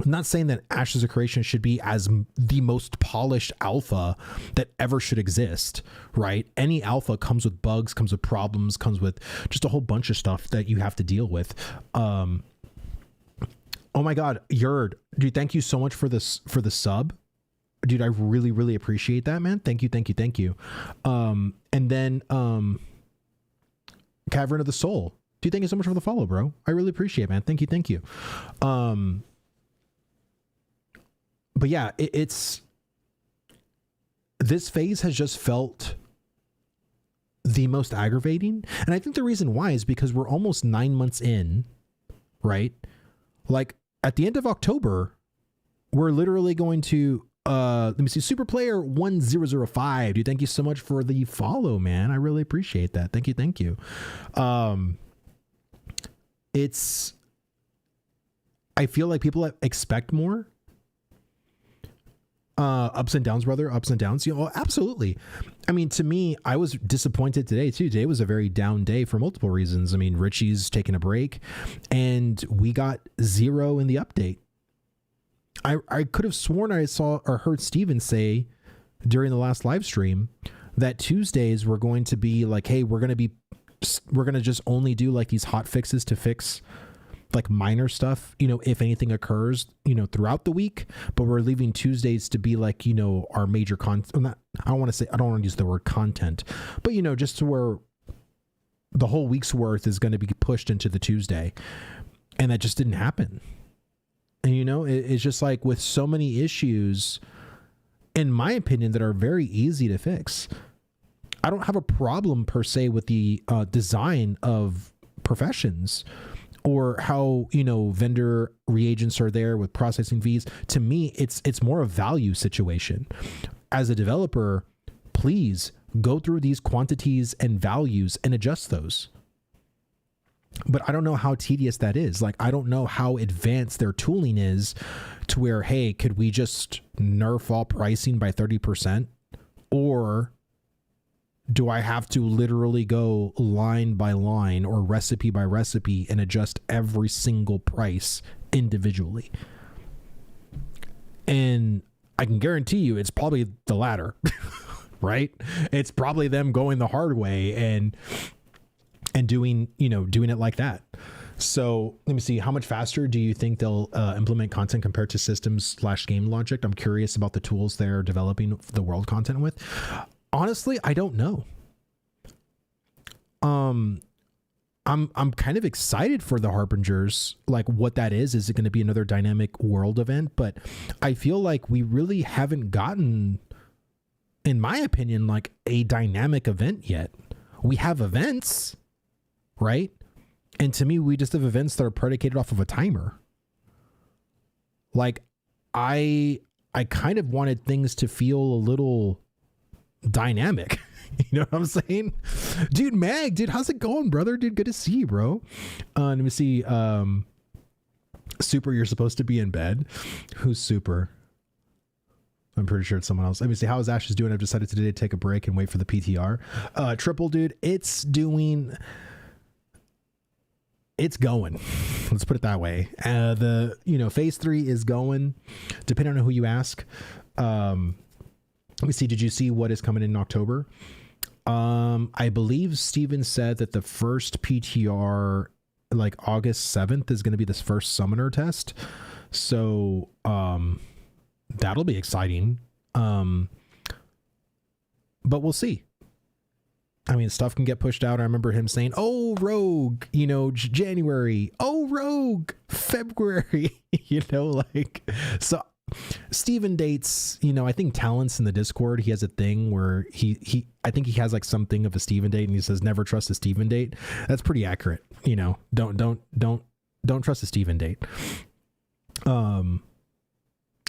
I'm not saying that Ashes of Creation should be as the most polished alpha that ever should exist, right? Any alpha comes with bugs, comes with problems, comes with just a whole bunch of stuff that you have to deal with. Oh my God, Yerd, dude, thank you so much for this, for the sub. Dude, I really, really appreciate that, man. Thank you, thank you, thank you. And then Cavern of the Soul. Dude, thank you so much for the follow, bro. I really appreciate it, man. Thank you, thank you. But yeah, this phase has just felt the most aggravating. And I think the reason why is because we're almost 9 months in, right? Like at the end of October, we're literally going to, let me see, Super Player 1005. Dude, thank you so much for the follow, man. I really appreciate that. Thank you. Thank you. I feel like people expect more. Ups and downs, brother. Ups and downs. You know, absolutely. I mean, to me, I was disappointed today too. Today was a very down day for multiple reasons. I mean, Richie's taking a break and we got 0 in the update. I could have sworn I saw or heard Steven say during the last live stream that Tuesdays were going to be like, hey, we're going to be we're going to just only do like these hot fixes to fix like minor stuff, you know, if anything occurs, you know, throughout the week, but we're leaving Tuesdays to be like, you know, our major content. I don't want to use the word content, but, you know, just to where the whole week's worth is going to be pushed into the Tuesday. And that just didn't happen. And, you know, it's just like with so many issues, in my opinion, that are very easy to fix. I don't have a problem per se with the design of professions, or how, you know, vendor reagents are there with processing fees. To me, it's more a value situation. As a developer, please go through these quantities and values and adjust those. But I don't know how tedious that is. Like, I don't know how advanced their tooling is to where, hey, could we just nerf all pricing by 30%? Or do I have to literally go line by line or recipe by recipe and adjust every single price individually? And I can guarantee you it's probably the latter, right? It's probably them going the hard way and doing it like that. So let me see, how much faster do you think they'll implement content compared to systems/game logic? I'm curious about the tools they're developing the world content with. Honestly, I don't know. I'm kind of excited for the Harbingers, like what that is. Is it going to be another dynamic world event? But I feel like we really haven't gotten, in my opinion, like a dynamic event yet. We have events, right? And to me, we just have events that are predicated off of a timer. Like, I kind of wanted things to feel a little dynamic. You know what I'm saying? Dude, Mag, dude, how's it going, brother? Dude, good to see you, bro. Let me see. Super, you're supposed to be in bed. Who's Super? I'm pretty sure it's someone else. Let me see. How is Ashes doing? I've decided today to take a break and wait for the PTR. Triple, dude, it's going. Let's put it that way. Phase 3 is going, depending on who you ask. Let me see. Did you see what is coming in October? I believe Steven said that the first PTR, like August 7th, is going to be this first summoner test. So, that'll be exciting. But we'll see. I mean, stuff can get pushed out. I remember him saying, oh, Rogue, January. Oh, Rogue, February, so Steven dates, I think Talents in the Discord, he has a thing where I think he has like something of a Steven date, and he says, never trust a Steven date. That's pretty accurate. Don't trust a Steven date.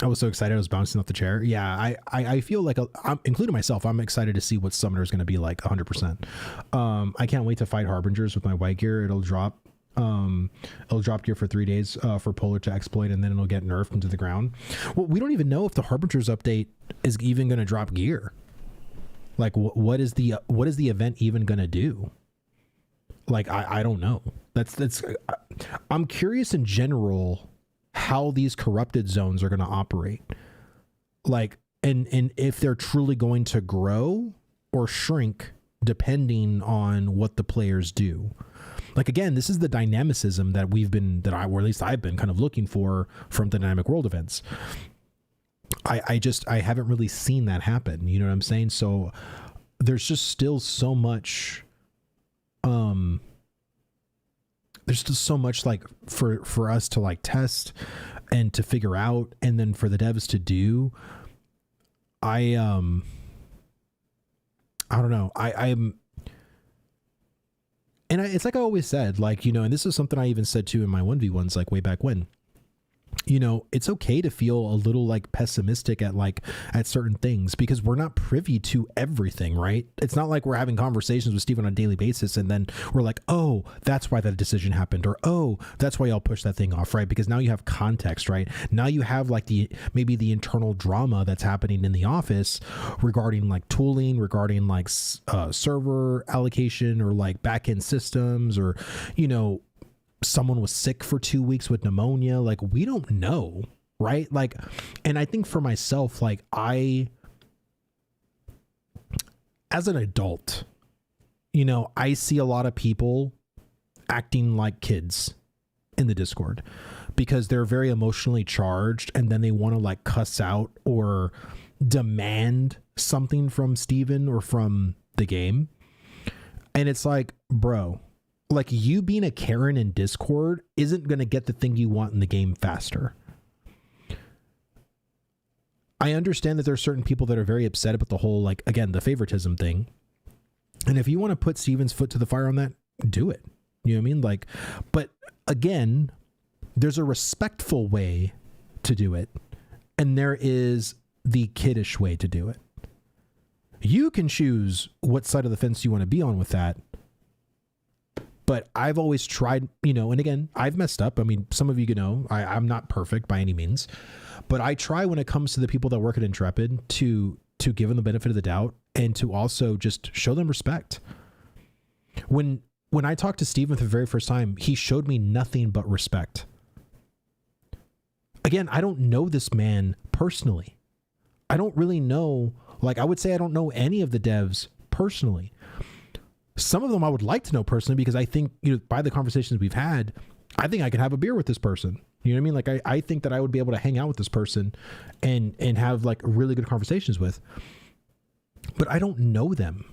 I was so excited. I was bouncing off the chair. Yeah, I feel like, I'm including myself, I'm excited to see what Summoner is going to be like 100%. I can't wait to fight Harbingers with my white gear. It'll drop gear for 3 days for Polar to exploit, and then it'll get nerfed into the ground. Well, we don't even know if the Harbingers update is even going to drop gear. Like, what is the event even going to do? Like, I don't know. I'm curious in general how these corrupted zones are going to operate, like, and if they're truly going to grow or shrink depending on what the players do. Like, again, this is the dynamicism that or at least I've been kind of looking for from dynamic world events. I haven't really seen that happen. You know what I'm saying? So there's just still so much, there's still so much like for us to like test and to figure out, and then for the devs to do. I don't know. It's like I always said, like, and this is something I even said too in my 1v1s, like way back when, it's okay to feel a little like pessimistic at certain things, because we're not privy to everything, right? It's not like we're having conversations with Steven on a daily basis and then we're like, oh, that's why that decision happened, or oh, that's why y'all push that thing off, right? Because now you have context, right? Now you have like maybe the internal drama that's happening in the office regarding like tooling, regarding like server allocation, or like backend systems, or someone was sick for 2 weeks with pneumonia. Like, we don't know, right? Like, and I think for myself, like, as an adult, you know, I see a lot of people acting like kids in the Discord because they're very emotionally charged, and then they want to like cuss out or demand something from Steven or from the game. And it's like, bro, like, you being a Karen in Discord isn't going to get the thing you want in the game faster. I understand that there are certain people that are very upset about the whole, like, again, the favoritism thing. And if you want to put Steven's foot to the fire on that, do it. You know what I mean? Like, but again, there's a respectful way to do it, and there is the kiddish way to do it. You can choose what side of the fence you want to be on with that. But I've always tried, you know, and again, I've messed up. I mean, some of you know, I'm not perfect by any means, but I try when it comes to the people that work at Intrepid to give them the benefit of the doubt and to also just show them respect. When I talked to Steven for the very first time, he showed me nothing but respect. Again, I don't know this man personally. I don't really know, like, I would say I don't know any of the devs personally. Some of them I would like to know personally because I think, you know, by the conversations we've had, I think I could have a beer with this person. You know what I mean? Like, I think that I would be able to hang out with this person and have like really good conversations with, but I don't know them,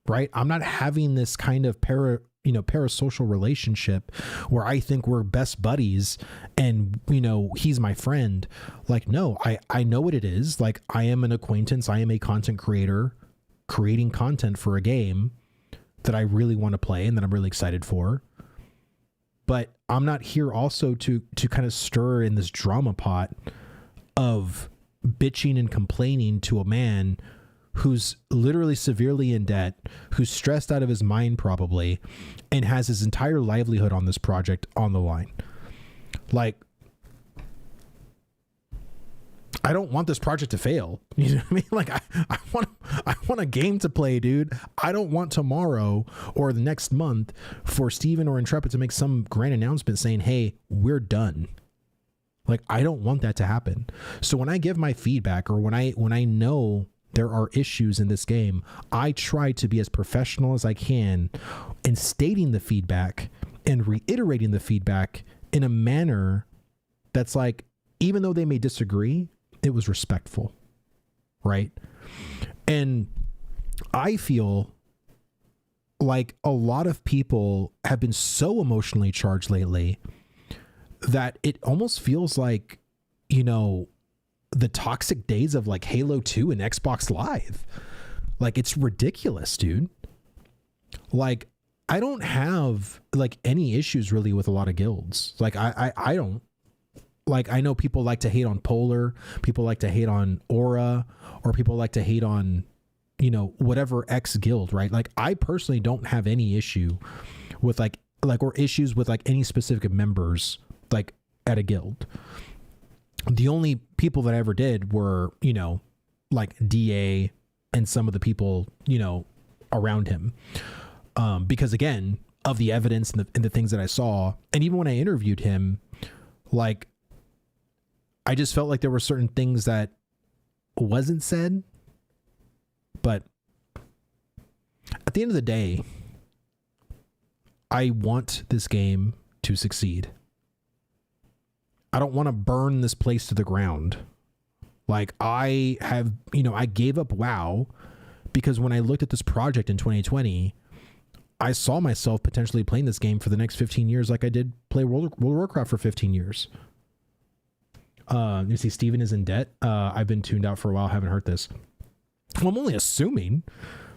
right? I'm not having this kind of parasocial relationship where I think we're best buddies and, you know, he's my friend. Like, no, I know what it is. Like, I am an acquaintance. I am a content creator creating content for a game that I really want to play and that I'm really excited for. But I'm not here also to kind of stir in this drama pot of bitching and complaining to a man who's literally severely in debt, who's stressed out of his mind probably, and has his entire livelihood on this project on the line. Like, I don't want this project to fail. You know what I mean? Like, I want a game to play, dude. I don't want tomorrow or the next month for Steven or Intrepid to make some grand announcement saying, hey, we're done. Like, I don't want that to happen. So when I give my feedback, or when I know there are issues in this game, I try to be as professional as I can in stating the feedback and reiterating the feedback in a manner that's like, even though they may disagree, it was respectful, right? And I feel like a lot of people have been so emotionally charged lately that it almost feels like, you know, the toxic days of like Halo 2 and Xbox Live. Like, it's ridiculous, dude. Like, I don't have like any issues really with a lot of guilds. Like, I don't. Like, I know people like to hate on Polar, people like to hate on Aura, or people like to hate on, you know, whatever X guild, right? Like, I personally don't have any issue with like or issues with like any specific members like at a guild. The only people that I ever did were, you know, like DA and some of the people, you know, around him. Because again, of the evidence and the things that I saw, and even when I interviewed him, like, I just felt like there were certain things that wasn't said, but at the end of the day, I want this game to succeed. I don't want to burn this place to the ground. Like, I have, you know, I gave up WoW because when I looked at this project in 2020, I saw myself potentially playing this game for the next 15 years like I did play World of Warcraft for 15 years. You see, Steven is in debt. I've been tuned out for a while. Haven't heard this. Well, I'm only assuming.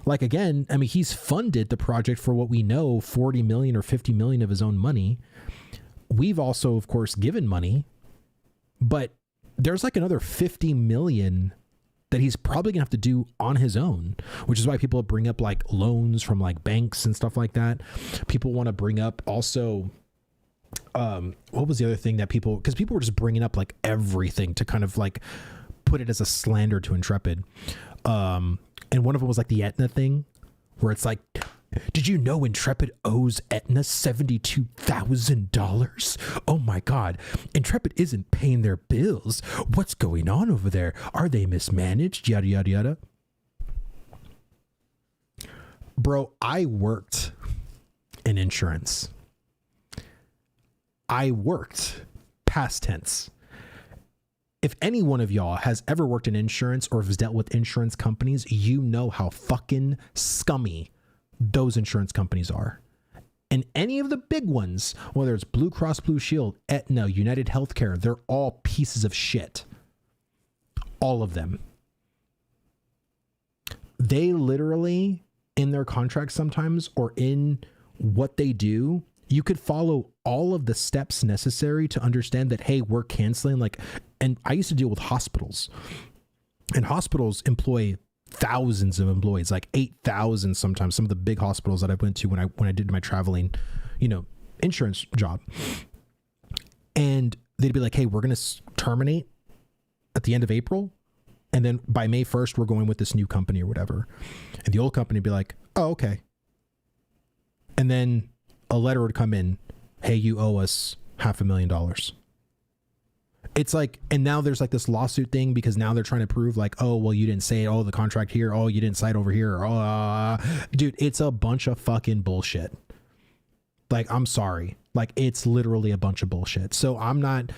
Like, again, I mean, he's funded the project for what we know, 40 million or 50 million of his own money. We've also, of course, given money, but there's like another 50 million that he's probably gonna have to do on his own, which is why people bring up like loans from like banks and stuff like that. People want to bring up also, what was the other thing that people, because people were just bringing up like everything to kind of like put it as a slander to Intrepid. And one of them was like the Aetna thing, where it's like, did you know Intrepid owes Aetna $72,000? Oh my God, Intrepid isn't paying their bills. What's going on over there? Are they mismanaged? Yada, yada, yada. Bro, I worked in insurance. I worked, past tense. If any one of y'all has ever worked in insurance or has dealt with insurance companies, you know how fucking scummy those insurance companies are. And any of the big ones, whether it's Blue Cross Blue Shield, Aetna, United Healthcare, they're all pieces of shit. All of them. They literally, in their contracts sometimes, or in what they do, you could follow all of the steps necessary to understand that, hey, we're canceling. Like, and I used to deal with hospitals, and hospitals employ thousands of employees, like 8,000 sometimes. Some of the big hospitals that I went to when I did my traveling, insurance job, and they'd be like, hey, we're going to terminate at the end of April. And then by May 1st, we're going with this new company or whatever. And the old company would be like, oh, okay. And then a letter would come in, hey, you owe us $500,000. It's like, and now there's like this lawsuit thing because now they're trying to prove like, oh, well, you didn't say it. Oh, the contract here. Oh, you didn't cite over here. Dude, it's a bunch of fucking bullshit. Like, I'm sorry. Like, it's literally a bunch of bullshit. So I'm not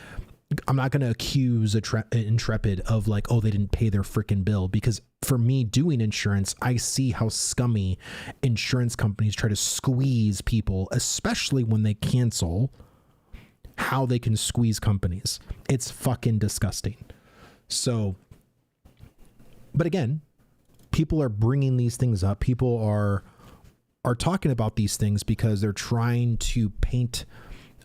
going to accuse Intrepid of like, oh, they didn't pay their freaking bill, because for me doing insurance, I see how scummy insurance companies try to squeeze people, especially when they cancel, how they can squeeze companies. It's fucking disgusting. So, but again, people are bringing these things up. People are talking about these things because they're trying to paint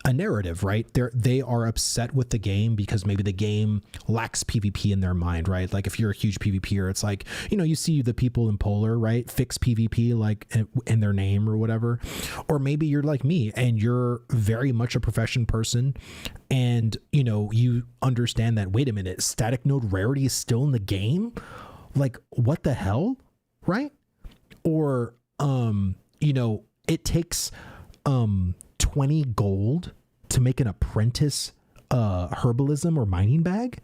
a narrative, right? They are upset with the game because maybe the game lacks PvP in their mind, right? Like if you're a huge PvPer, it's like, you see the people in Polar, right? Fix PvP like in their name or whatever. Or maybe you're like me and you're very much a profession person, and you understand that, wait a minute, static node rarity is still in the game? Like, what the hell? Right? Or it takes 20 gold to make an apprentice herbalism or mining bag.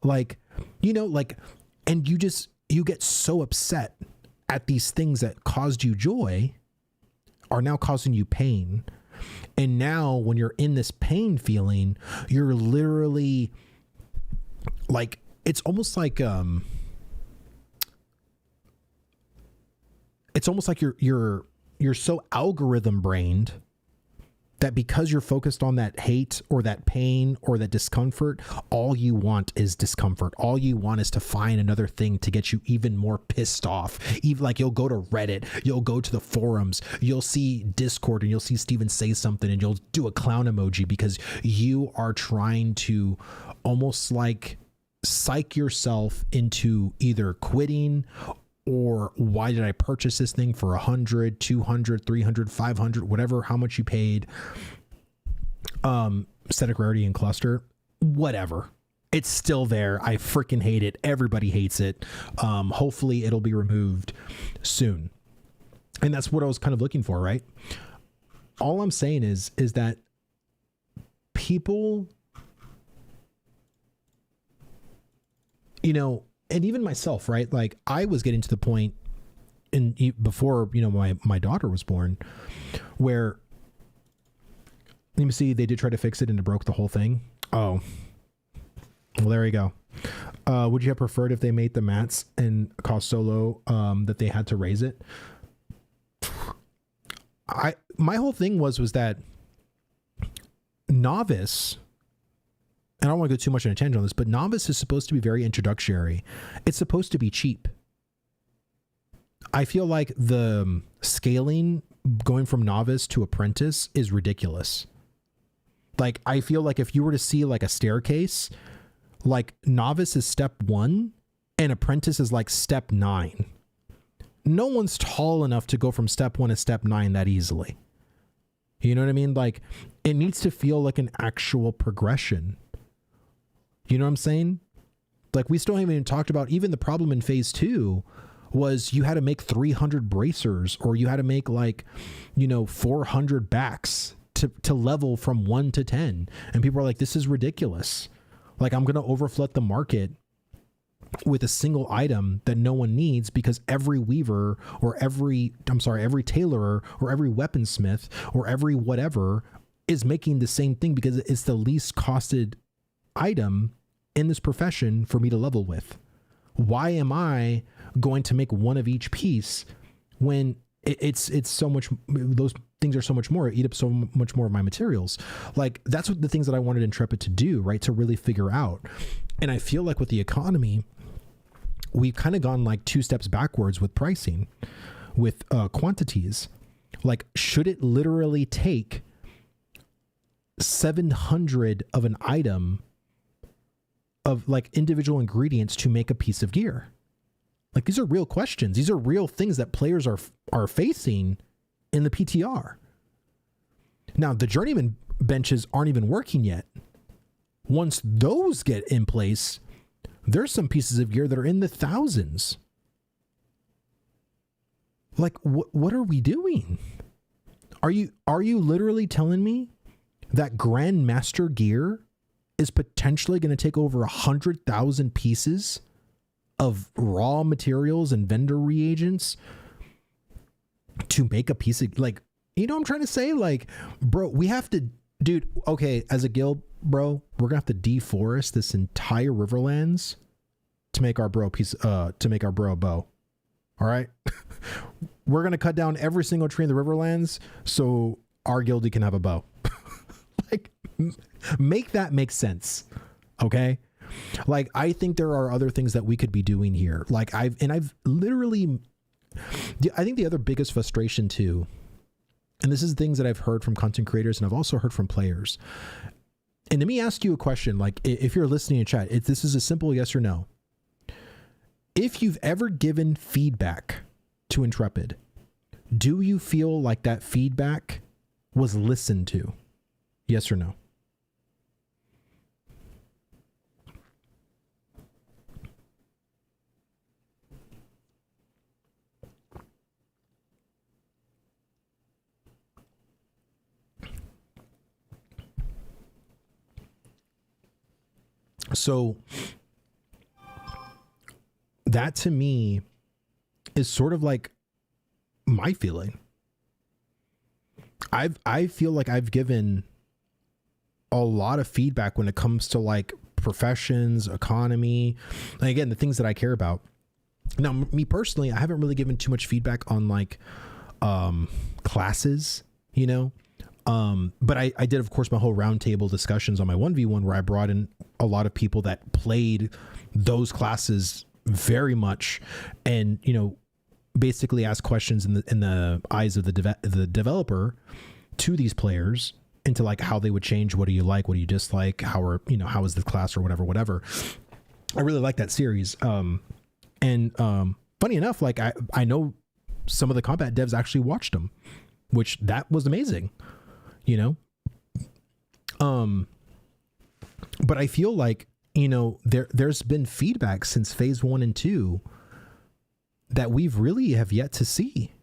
Like, and you get so upset at these things that caused you joy are now causing you pain. And now when you're in this pain feeling, you're literally like, it's almost like you're so algorithm brained that because you're focused on that hate or that pain or that discomfort, all you want is discomfort. All you want is to find another thing to get you even more pissed off. Even like you'll go to Reddit, you'll go to the forums, you'll see Discord, and you'll see Steven say something and you'll do a clown emoji because you are trying to almost like psych yourself into either quitting, or why did I purchase this thing for 100, 200, 300, 500, whatever, how much you paid, static rarity and cluster, whatever. It's still there. I freaking hate it. Everybody hates it. Hopefully it'll be removed soon. And that's what I was kind of looking for, right? All I'm saying is that people, and even myself, right? Like I was getting to the point before, my daughter was born, where, let me see, they did try to fix it and it broke the whole thing. Oh, well, there you go. Would you have preferred if they made the mats and cost so low that they had to raise it? My whole thing was that novice, and I don't want to go too much on a tangent on this, but novice is supposed to be very introductory. It's supposed to be cheap. I feel like the scaling going from novice to apprentice is ridiculous. Like, I feel like if you were to see like a staircase, like novice is step 1 and apprentice is like step 9. No one's tall enough to go from step 1 to step 9 that easily. You know what I mean? Like, it needs to feel like an actual progression. You know what I'm saying? Like, we still haven't even talked about, even the problem in phase 2 was you had to make 300 bracers, or you had to make like, 400 backs to level from 1 to 10. And people are like, this is ridiculous. Like, I'm going to overflood the market with a single item that no one needs, because every weaver or every tailorer or every weaponsmith or every whatever is making the same thing because it's the least costed item in this profession for me to level with. Why am I going to make one of each piece when it's so much, those things are so much more, eat up so much more of my materials? Like, that's what the things that I wanted Intrepid to do, right? To really figure out. And I feel like with the economy, we've kind of gone like 2 steps backwards with pricing, with quantities. Like, should it literally take 700 of an item of like individual ingredients to make a piece of gear? Like, these are real questions. These are real things that players are facing in the PTR. Now, the journeyman benches aren't even working yet. Once those get in place, there's some pieces of gear that are in the thousands. Like, what are we doing? Are you literally telling me that Grandmaster gear is potentially going to take over 100,000 pieces of raw materials and vendor reagents to make a piece of, like, you know what I'm trying to say? Like, bro, we have to, dude, okay, as a guild, bro, we're gonna have to deforest this entire Riverlands to make our bro a bow. All right. We're gonna cut down every single tree in the Riverlands so our guildie can have a bow. Like, make that make sense. Okay. Like, I think there are other things that we could be doing here. Like, I've literally, I think the other biggest frustration too, and this is things that I've heard from content creators and I've also heard from players. And let me ask you a question. Like, if you're listening in chat, if this is a simple yes or no. If you've ever given feedback to Intrepid, do you feel like that feedback was listened to? Yes or no? So that to me is sort of like my feeling. I feel like I've given a lot of feedback when it comes to like professions, economy, and again, the things that I care about. Now, me personally, I haven't really given too much feedback on like classes, you know. But I did, of course, my whole roundtable discussions on my 1v1 where I brought in a lot of people that played those classes very much, and, you know, basically ask questions in the eyes of the developer to these players into like how they would change. What do you like? What do you dislike? How is the class or whatever. I really like that series. And funny enough, like I know some of the combat devs actually watched them, which that was amazing. You know, but I feel like, you know, there's been feedback since phase 1 and 2 that we've really have yet to see.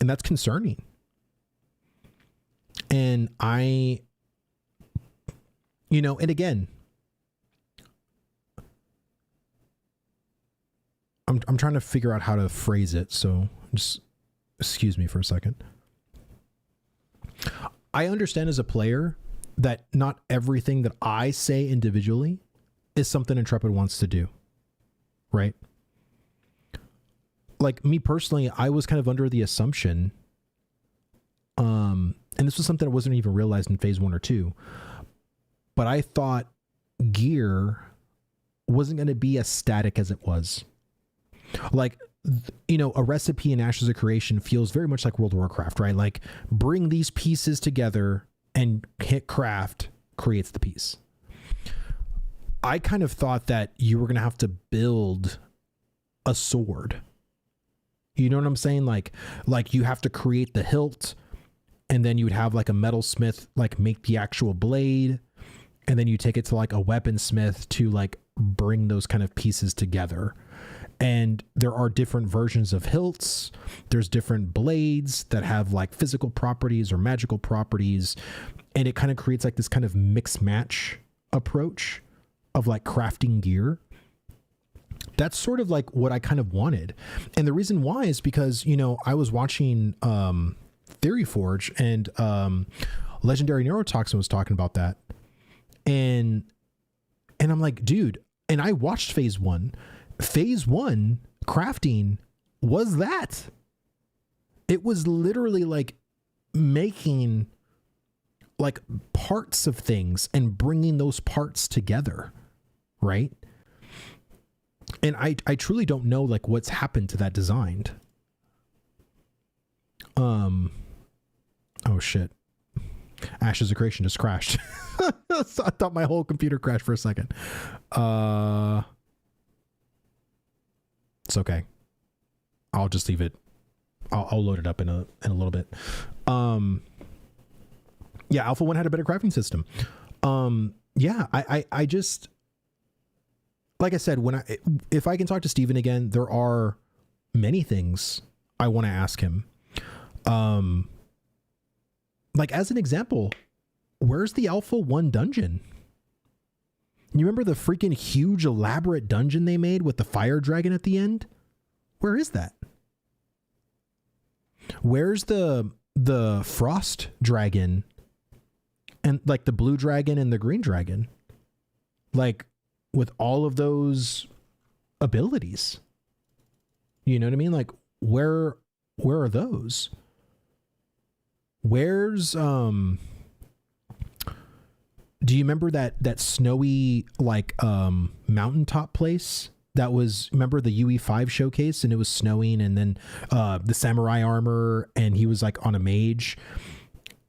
And that's concerning. And you know, and again, I'm trying to figure out how to phrase it. So just excuse me for a second. I understand as a player that not everything that I say individually is something Intrepid wants to do, right? Like me personally, I was kind of under the assumption, and this was something that wasn't even realized in phase 1 or 2, but I thought gear wasn't going to be as static as it was. Like, you know, a recipe in Ashes of Creation feels very much like World of Warcraft, right? Like, bring these pieces together and hit craft creates the piece. I kind of thought that you were going to have to build a sword. You know what I'm saying? Like you have to create the hilt, and then you would have like a metalsmith like make the actual blade, and then you take it to like a weaponsmith to like bring those kind of pieces together. And there are different versions of hilts. There's different blades that have like physical properties or magical properties. And it kind of creates like this kind of mix match approach of like crafting gear. That's sort of like what I kind of wanted. And the reason why is because, you know, I was watching Theory Forge, and Legendary Neurotoxin was talking about that. And I'm like, dude, and I watched phase one. Phase one crafting was that. It was literally like making like parts of things and bringing those parts together, right? And I truly don't know like what's happened to that design. Oh shit. Ashes of Creation just crashed. So I thought my whole computer crashed for a second. It's okay. I'll just leave it. I'll load it up in a little bit. Yeah, Alpha 1 had a better crafting system. Yeah, I just, like I said, if I can talk to Steven again, there are many things I want to ask him. Like as an example, where's the Alpha 1 dungeon? You remember the freaking huge elaborate dungeon they made with the fire dragon at the end? Where is that? Where's the frost dragon and like the blue dragon and the green dragon? Like with all of those abilities. You know what I mean? Like where are those? Where's do you remember that snowy like mountaintop place that was, remember the UE5 showcase, and it was snowing, and then the samurai armor, and he was like on a mage,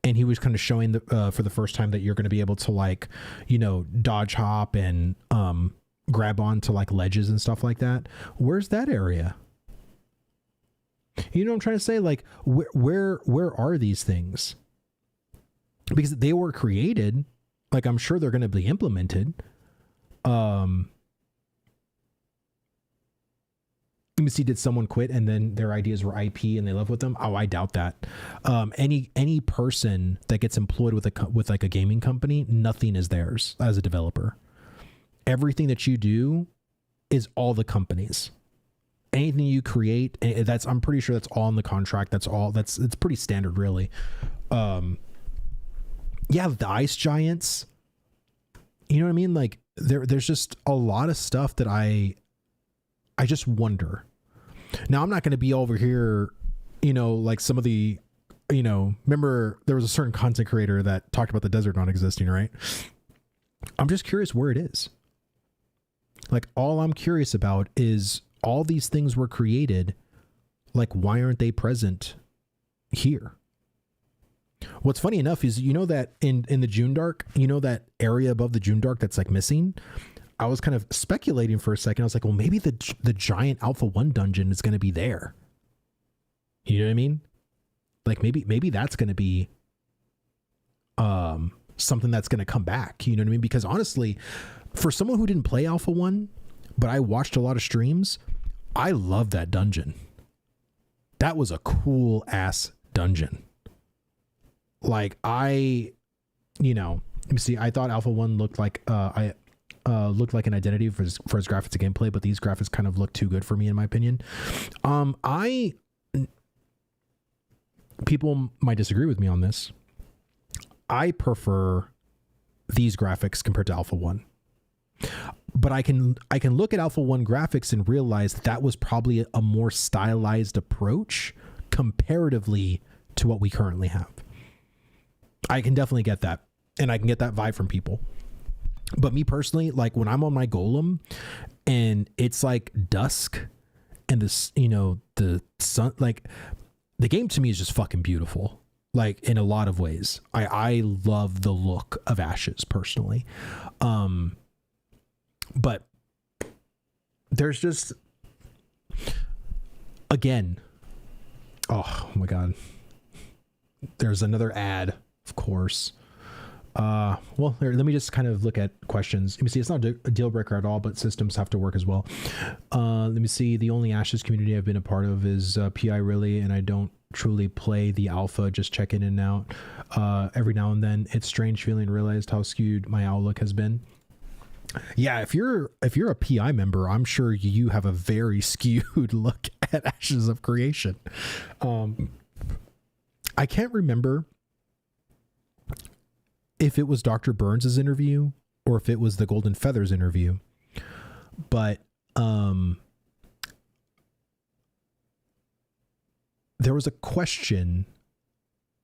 and he was kind of showing the for the first time that you're going to be able to like, you know, dodge hop and grab onto like ledges and stuff like that. Where's that area? You know what I'm trying to say? Like where are these things? Because they were created, like I'm sure they're going to be implemented. Let me see, did someone quit and then their ideas were IP and they left with them? Oh, I doubt that. Any person that gets employed with like a gaming company, nothing is theirs as a developer. Everything that you do is all the company's. Anything you create, I'm pretty sure that's all in the contract. It's pretty standard, really. Yeah, the ice giants, you know what I mean? Like there's just a lot of stuff that I just wonder. Now I'm not going to be over here, you know, like some of the, you know, remember there was a certain content creator that talked about the desert not existing, right? I'm just curious where it is. Like all I'm curious about is all these things were created. Like, why aren't they present here? What's funny enough is, you know, that in the June Dark, you know, that area above the June Dark that's like missing. I was kind of speculating for a second. I was like, well, maybe the giant Alpha 1 dungeon is going to be there. You know what I mean? Like maybe that's going to be something that's going to come back. You know what I mean? Because honestly, for someone who didn't play Alpha 1, but I watched a lot of streams, I love that dungeon. That was a cool ass dungeon. Like you know, let me see. I thought Alpha 1 looked like looked like an identity for his graphics and gameplay, but these graphics kind of look too good for me, in my opinion. People might disagree with me on this. I prefer these graphics compared to Alpha 1. But I can look at Alpha 1 graphics and realize that was probably a more stylized approach comparatively to what we currently have. I can definitely get that. And I can get that vibe from people. But me personally, like when I'm on my golem and it's like dusk and this, you know, the sun, like the game to me is just fucking beautiful. Like in a lot of ways. I love the look of Ashes personally. But there's just, again, oh my God, there's another ad, of course. Well, here, let me just kind of look at questions. Let me see. It's not a deal breaker at all, but systems have to work as well. Let me see. The only Ashes community I've been a part of is PI really, and I don't truly play the alpha, just check in and out every now and then. It's strange feeling, realized how skewed my outlook has been. Yeah, if you're a PI member, I'm sure you have a very skewed look at Ashes of Creation. I can't remember if it was Dr. Burns's interview or if it was the Golden Feathers interview, but there was a question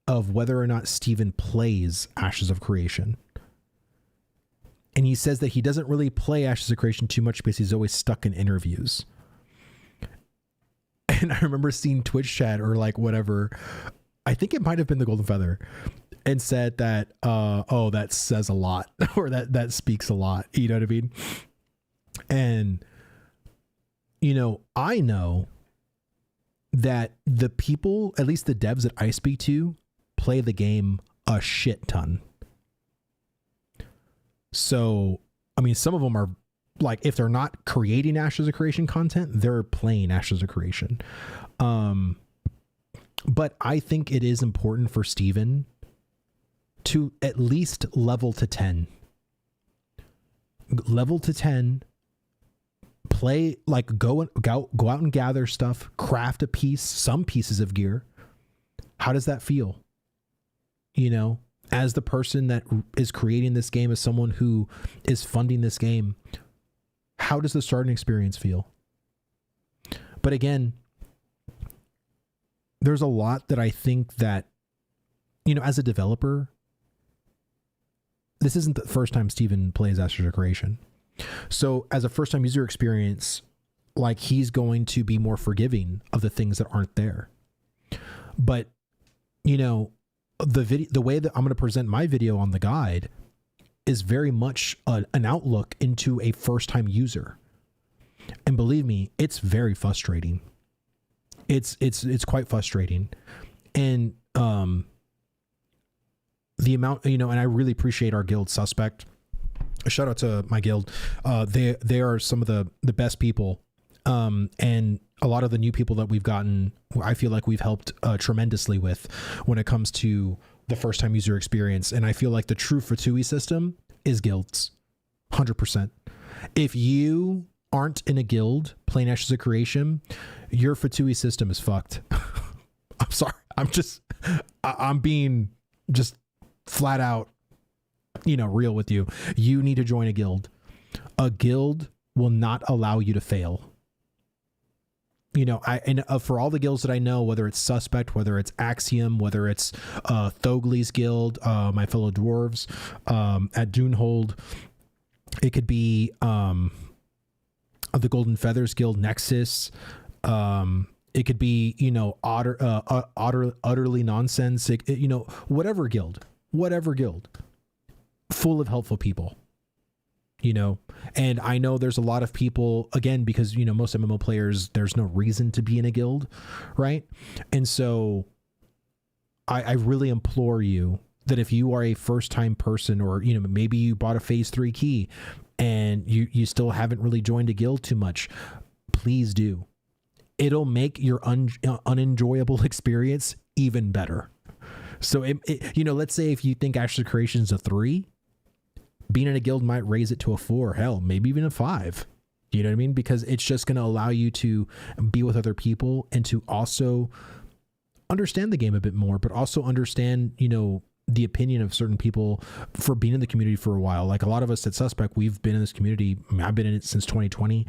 of whether or not Steven plays Ashes of Creation. And he says that he doesn't really play Ashes of Creation too much because he's always stuck in interviews. And I remember seeing Twitch chat or like whatever, I think it might have been the Golden Feather, and said that, oh, that says a lot, or that speaks a lot. You know what I mean? And, you know, I know that the people, at least the devs that I speak to, play the game a shit ton. So, I mean, some of them are like, if they're not creating Ashes of Creation content, they're playing Ashes of Creation. But I think it is important for Steven to at least level to 10. Level to 10, play, like go out and gather stuff, craft a piece, some pieces of gear. How does that feel? You know, as the person that is creating this game, as someone who is funding this game, how does the starting experience feel? But again, there's a lot that I think that, you know, as a developer, this isn't the first time Steven plays Ashes of Creation. So as a first time user experience, like, he's going to be more forgiving of the things that aren't there. But, you know, the way that I'm going to present my video on the guide is very much an outlook into a first time user. And believe me, it's very frustrating. It's quite frustrating. And, the amount, you know, and I really appreciate our guild Suspect. A shout out to my guild. They are some of the best people. And a lot of the new people that we've gotten, I feel like we've helped tremendously with when it comes to the first time user experience. And I feel like the true Fatui system is guilds. 100%. If you aren't in a guild playing Ashes of Creation, your Fatui system is fucked. I'm sorry. I'm being just flat out, you know, real with you. You need to join a guild. A guild will not allow you to fail. You know, for all the guilds that I know, whether it's Suspect, whether it's Axiom, whether it's Thogley's guild, my fellow dwarves, at Dunehold, it could be the Golden Feathers Guild, Nexus. It could be, you know, utterly nonsense. You know, whatever guild, full of helpful people. You know, and I know there's a lot of people, again, because, you know, most MMO players, there's no reason to be in a guild, right? And so I really implore you that if you are a first time person, or, you know, maybe you bought a phase 3 key and you still haven't really joined a guild too much, please do. It'll make your unenjoyable experience even better. So, you know, let's say if you think Ashes of Creation is a 3, being in a guild might raise it to a 4, hell, maybe even a 5. You know what I mean? Because it's just going to allow you to be with other people and to also understand the game a bit more, but also understand, you know, the opinion of certain people for being in the community for a while. Like a lot of us at Suspect, we've been in this community. I mean, I've been in it since 2020.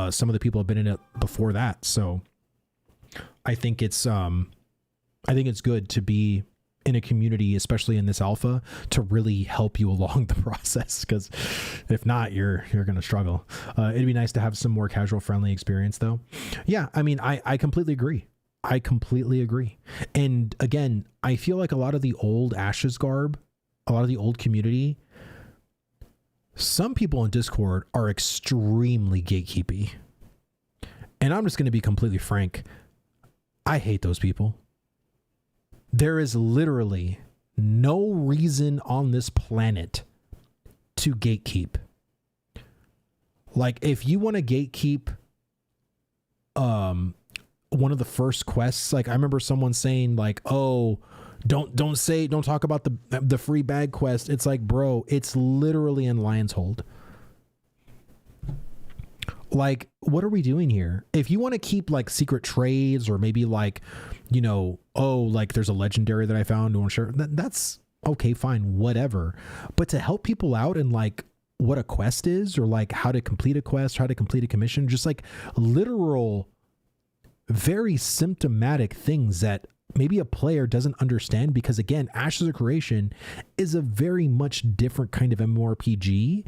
Some of the people have been in it before that. So I think it's good to be in a community, especially in this alpha, to really help you along the process. Because if not, you're going to struggle. It'd be nice to have some more casual friendly experience though. Yeah. I mean, I completely agree. I completely agree. And again, I feel like a lot of the old Ashes garb, a lot of the old community, some people in Discord are extremely gatekeepy. And I'm just going to be completely frank. I hate those people. There is literally no reason on this planet to gatekeep. Like, if you want to gatekeep one of the first quests, like I remember someone saying like, oh, don't talk about the free bag quest. It's like, bro, it's literally in Lion's Hold. Like, what are we doing here? If you want to keep like secret trades, or maybe like, you know, oh, like there's a legendary that I found, don't share, that's okay, fine, whatever. But to help people out and like what a quest is, or like how to complete a quest, how to complete a commission, just like literal, very symptomatic things that maybe a player doesn't understand, because again, Ashes of Creation is a very much different kind of MMORPG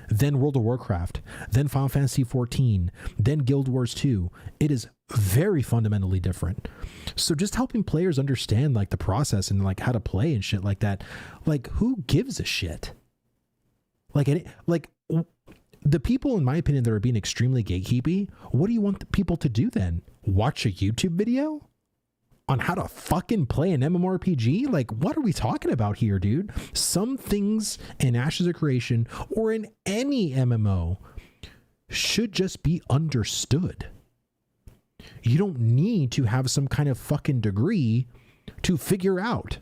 than World of Warcraft, then Final Fantasy 14, then Guild Wars 2. It is very fundamentally different. So just helping players understand like the process and like how to play and shit like that. Like, who gives a shit? Like the people, in my opinion, that are being extremely gatekeepy, what do you want the people to do then? Watch a YouTube video on how to fucking play an MMORPG? Like, what are we talking about here, dude? Some things in Ashes of Creation or in any MMO should just be understood. You don't need to have some kind of fucking degree to figure out.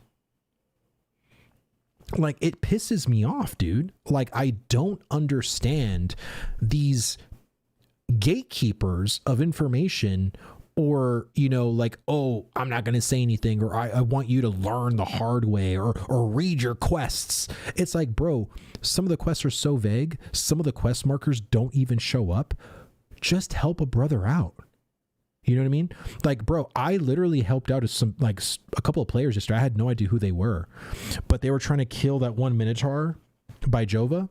Like, it pisses me off, dude. Like, I don't understand these gatekeepers of information, or, you know, like, oh, I'm not going to say anything, or I want you to learn the hard way, or read your quests. It's like, bro, some of the quests are so vague. Some of the quest markers don't even show up. Just help a brother out. You know what I mean? Like, bro, I literally helped out a couple of players yesterday. I had no idea who they were, but they were trying to kill that one Minotaur by Jova,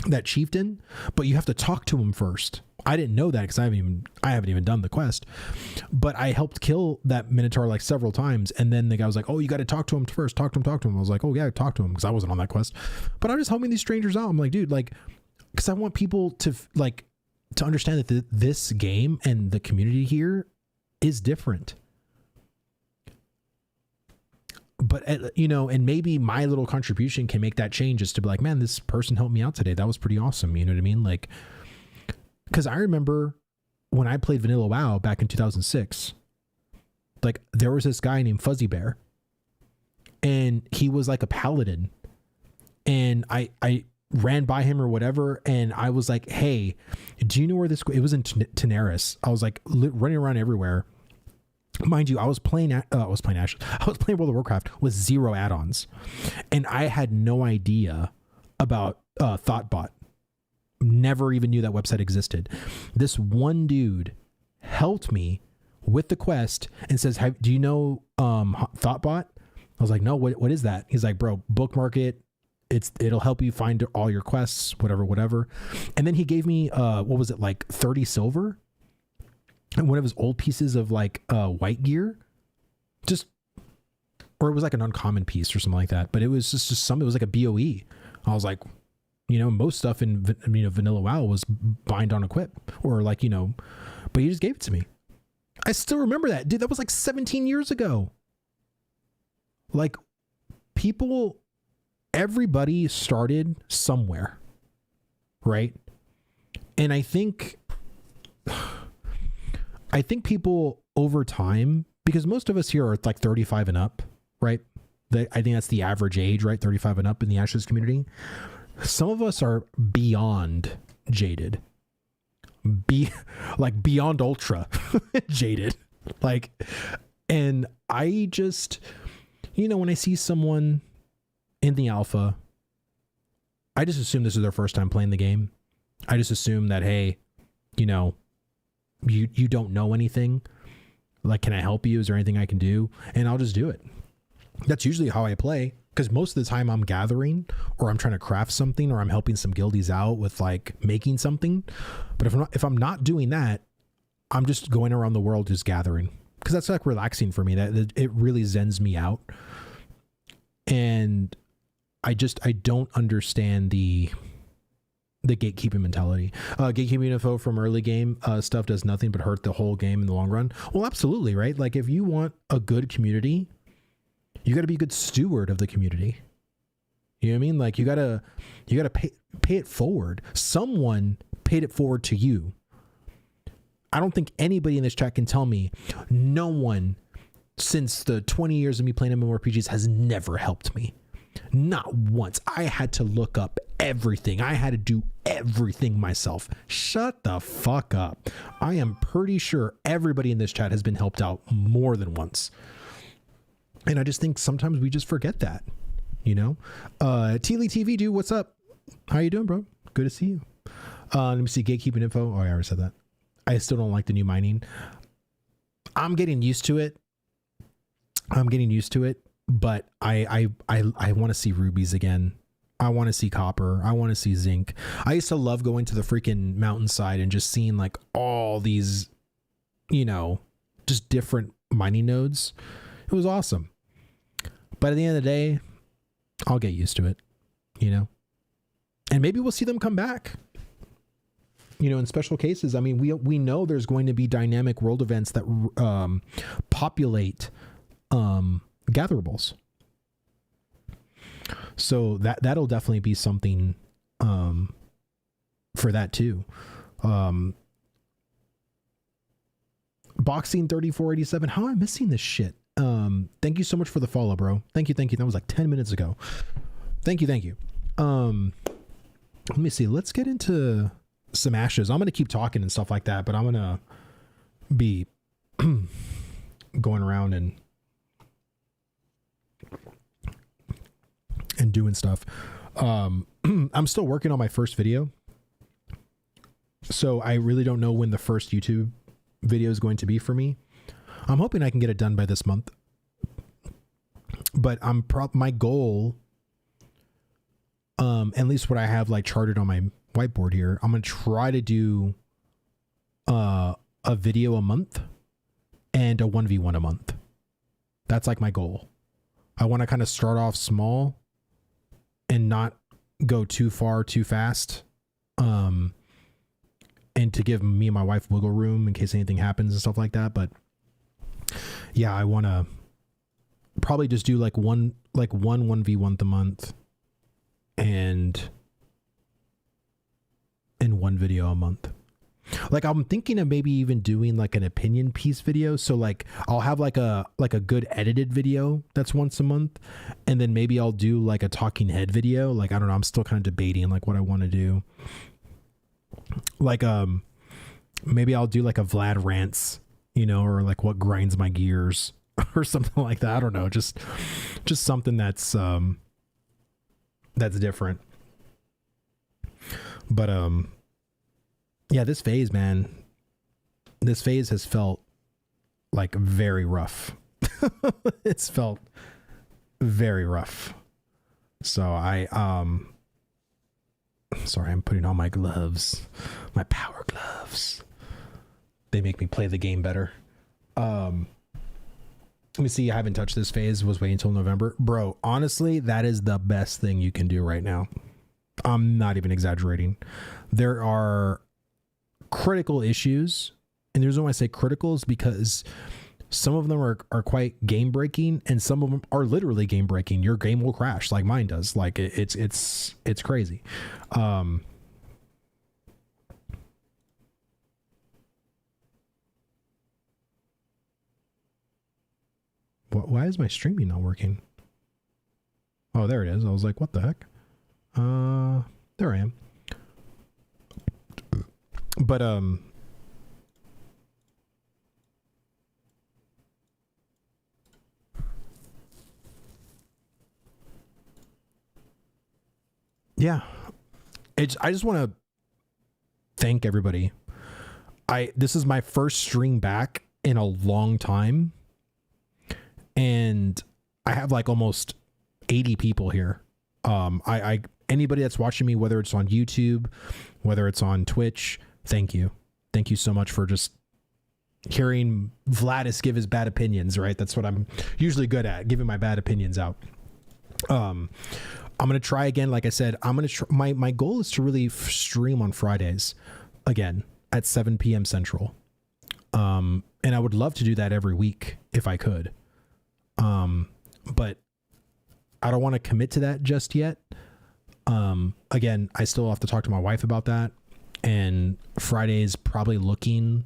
that chieftain, but you have to talk to him first. I didn't know that because I haven't even done the quest, but I helped kill that Minotaur like several times. And then the guy was like, oh, you got to talk to him first. Talk to him. I was like, oh yeah, talk to him, because I wasn't on that quest, but I'm just helping these strangers out. I'm like, dude, like, because I want people to to understand that this game and the community here is different. But, you know, and maybe my little contribution can make that change, is to be like, man, this person helped me out today. That was pretty awesome. You know what I mean? Like, because I remember when I played Vanilla WoW back in 2006, like, there was this guy named Fuzzy Bear, and he was like a paladin, and I ran by him or whatever, and I was like, hey, do you know where it was in Tenaris. I was like running around everywhere. Mind you, I was playing World of Warcraft with 0 add-ons, and I had no idea about Thoughtbot. Never even knew that website existed. This one dude helped me with the quest and says, do you know Thoughtbot? I was like, no, what is that? He's like, bro, bookmark it. It'll help you find all your quests, whatever. And then he gave me what was it, like 30 silver and one of his old pieces of like white gear, or it was like an uncommon piece or something like that, but it was just something. It was like a BOE. I was like, you know, most stuff in Vanilla WoW was bind on equip, or like, you know, but he just gave it to me. I still remember that, dude. That was like 17 years ago. Like, everybody started somewhere, right? And I think people over time, because most of us here are like 35 and up, right? I think that's the average age, right? 35 and up in the Ashes community. Some of us are beyond jaded, beyond ultra jaded. Like, and I just, you know, when I see someone in the alpha, I just assume this is their first time playing the game. I just assume that, hey, you know, you don't know anything. Like, can I help you? Is there anything I can do? And I'll just do it. That's usually how I play, because most of the time I'm gathering, or I'm trying to craft something, or I'm helping some guildies out with like making something. But if I'm not doing that, I'm just going around the world just gathering, because that's like relaxing for me. That it really zens me out. And I don't understand the gatekeeping mentality. Gatekeeping info from early game stuff does nothing but hurt the whole game in the long run. Well, absolutely, right? Like, if you want a good community, you got to be a good steward of the community. You know what I mean? Like, you gotta pay it forward. Someone paid it forward to you. I don't think anybody in this chat can tell me no one since the 20 years of me playing MMORPGs has never helped me. Not once. I had to look up everything. I had to do everything myself. Shut the fuck up. I am pretty sure everybody in this chat has been helped out more than once. And I just think sometimes we just forget that, you know? Teely TV, dude, what's up? How you doing, bro? Good to see you. Let me see, gatekeeping info. Oh, I already said that. I still don't like the new mining. I'm getting used to it. But I want to see rubies again. I want to see copper. I want to see zinc. I used to love going to the freaking mountainside and just seeing like all these, you know, just different mining nodes. It was awesome. But at the end of the day, I'll get used to it, you know, and maybe we'll see them come back, you know, in special cases. I mean, we know there's going to be dynamic world events that populate gatherables. So that'll definitely be something for that too. Boxing 3487. How am I missing this shit? Thank you so much for the follow, bro. Thank you. That was like 10 minutes ago. Thank you. Let me see. Let's get into some ashes. I'm going to keep talking and stuff like that, but I'm going to be going around and doing stuff. I'm still working on my first video, so I really don't know when the first YouTube video is going to be for me. I'm hoping I can get it done by this month, but my goal, at least what I have like charted on my whiteboard here, I'm going to try to do a video a month and a 1v1 a month. That's like my goal. I want to kind of start off small and not go too far too fast, and to give me and my wife wiggle room in case anything happens and stuff like that. But yeah, I want to probably just do like one 1v1 a month and one video a month. Like I'm thinking of maybe even doing like an opinion piece video. So like I'll have like a good edited video that's once a month, and then maybe I'll do like a talking head video. Like I don't know, I'm still kind of debating like what I want to do. Like maybe I'll do like a Vlad rants, you know, or like what grinds my gears or something like that. I don't know, just something that's different. But yeah, this phase, man, this phase has felt like very rough. It's felt very rough. So sorry, I'm putting on my gloves, my power gloves. They make me play the game better. Let me see. I haven't touched this phase. Was waiting until November. Bro, honestly, that is the best thing you can do right now. I'm not even exaggerating. There are critical issues, and the reason why I say critical is because some of them are quite game breaking, and some of them are literally game breaking. Your game will crash like mine does. Like it's crazy. Why is my streaming not working? Oh, there it is. I was like, what the heck? There I am. But yeah, I just want to thank everybody. This is my first stream back in a long time, and I have like almost 80 people here. Anybody that's watching me, whether it's on YouTube, whether it's on Twitch, thank you so much for just hearing Vladis give his bad opinions, right? That's what I'm usually good at, giving my bad opinions out. I'm gonna try again. Like I said, I'm gonna my goal is to really stream on Fridays again at 7 p.m. Central, and I would love to do that every week if I could, but I don't want to commit to that just yet. Again, I still have to talk to my wife about that, and Friday's probably looking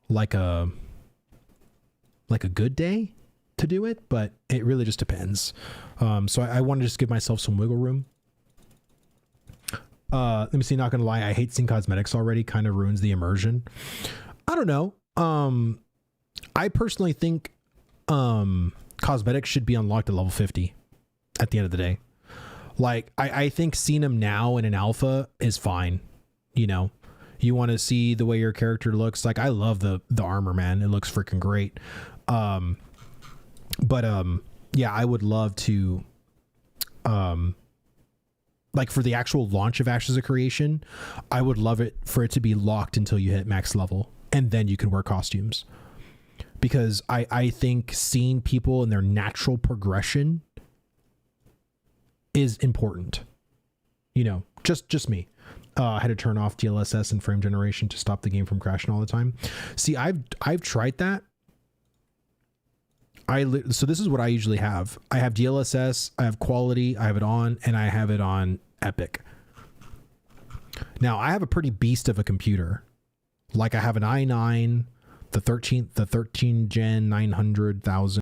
like a good day, to do it, but it really just depends. So I want to just give myself some wiggle room. Let me see, not gonna lie, I hate seeing cosmetics already. Kind of ruins the immersion. I don't know. I personally think cosmetics should be unlocked at level 50 at the end of the day. Like, I think seeing them now in an alpha is fine. You know, you want to see the way your character looks. Like, I love the armor, man. It looks freaking great. Yeah, I would love to, like, for the actual launch of Ashes of Creation, I would love it for it to be locked until you hit max level, and then you can wear costumes. Because I think seeing people in their natural progression is important. You know, just me. I had to turn off DLSS and frame generation to stop the game from crashing all the time. See, I've tried that. So this is what I usually have. I have DLSS, I have quality, I have it on, and I have it on epic. Now, I have a pretty beast of a computer. Like, I have an i9, the 13 gen 900,000.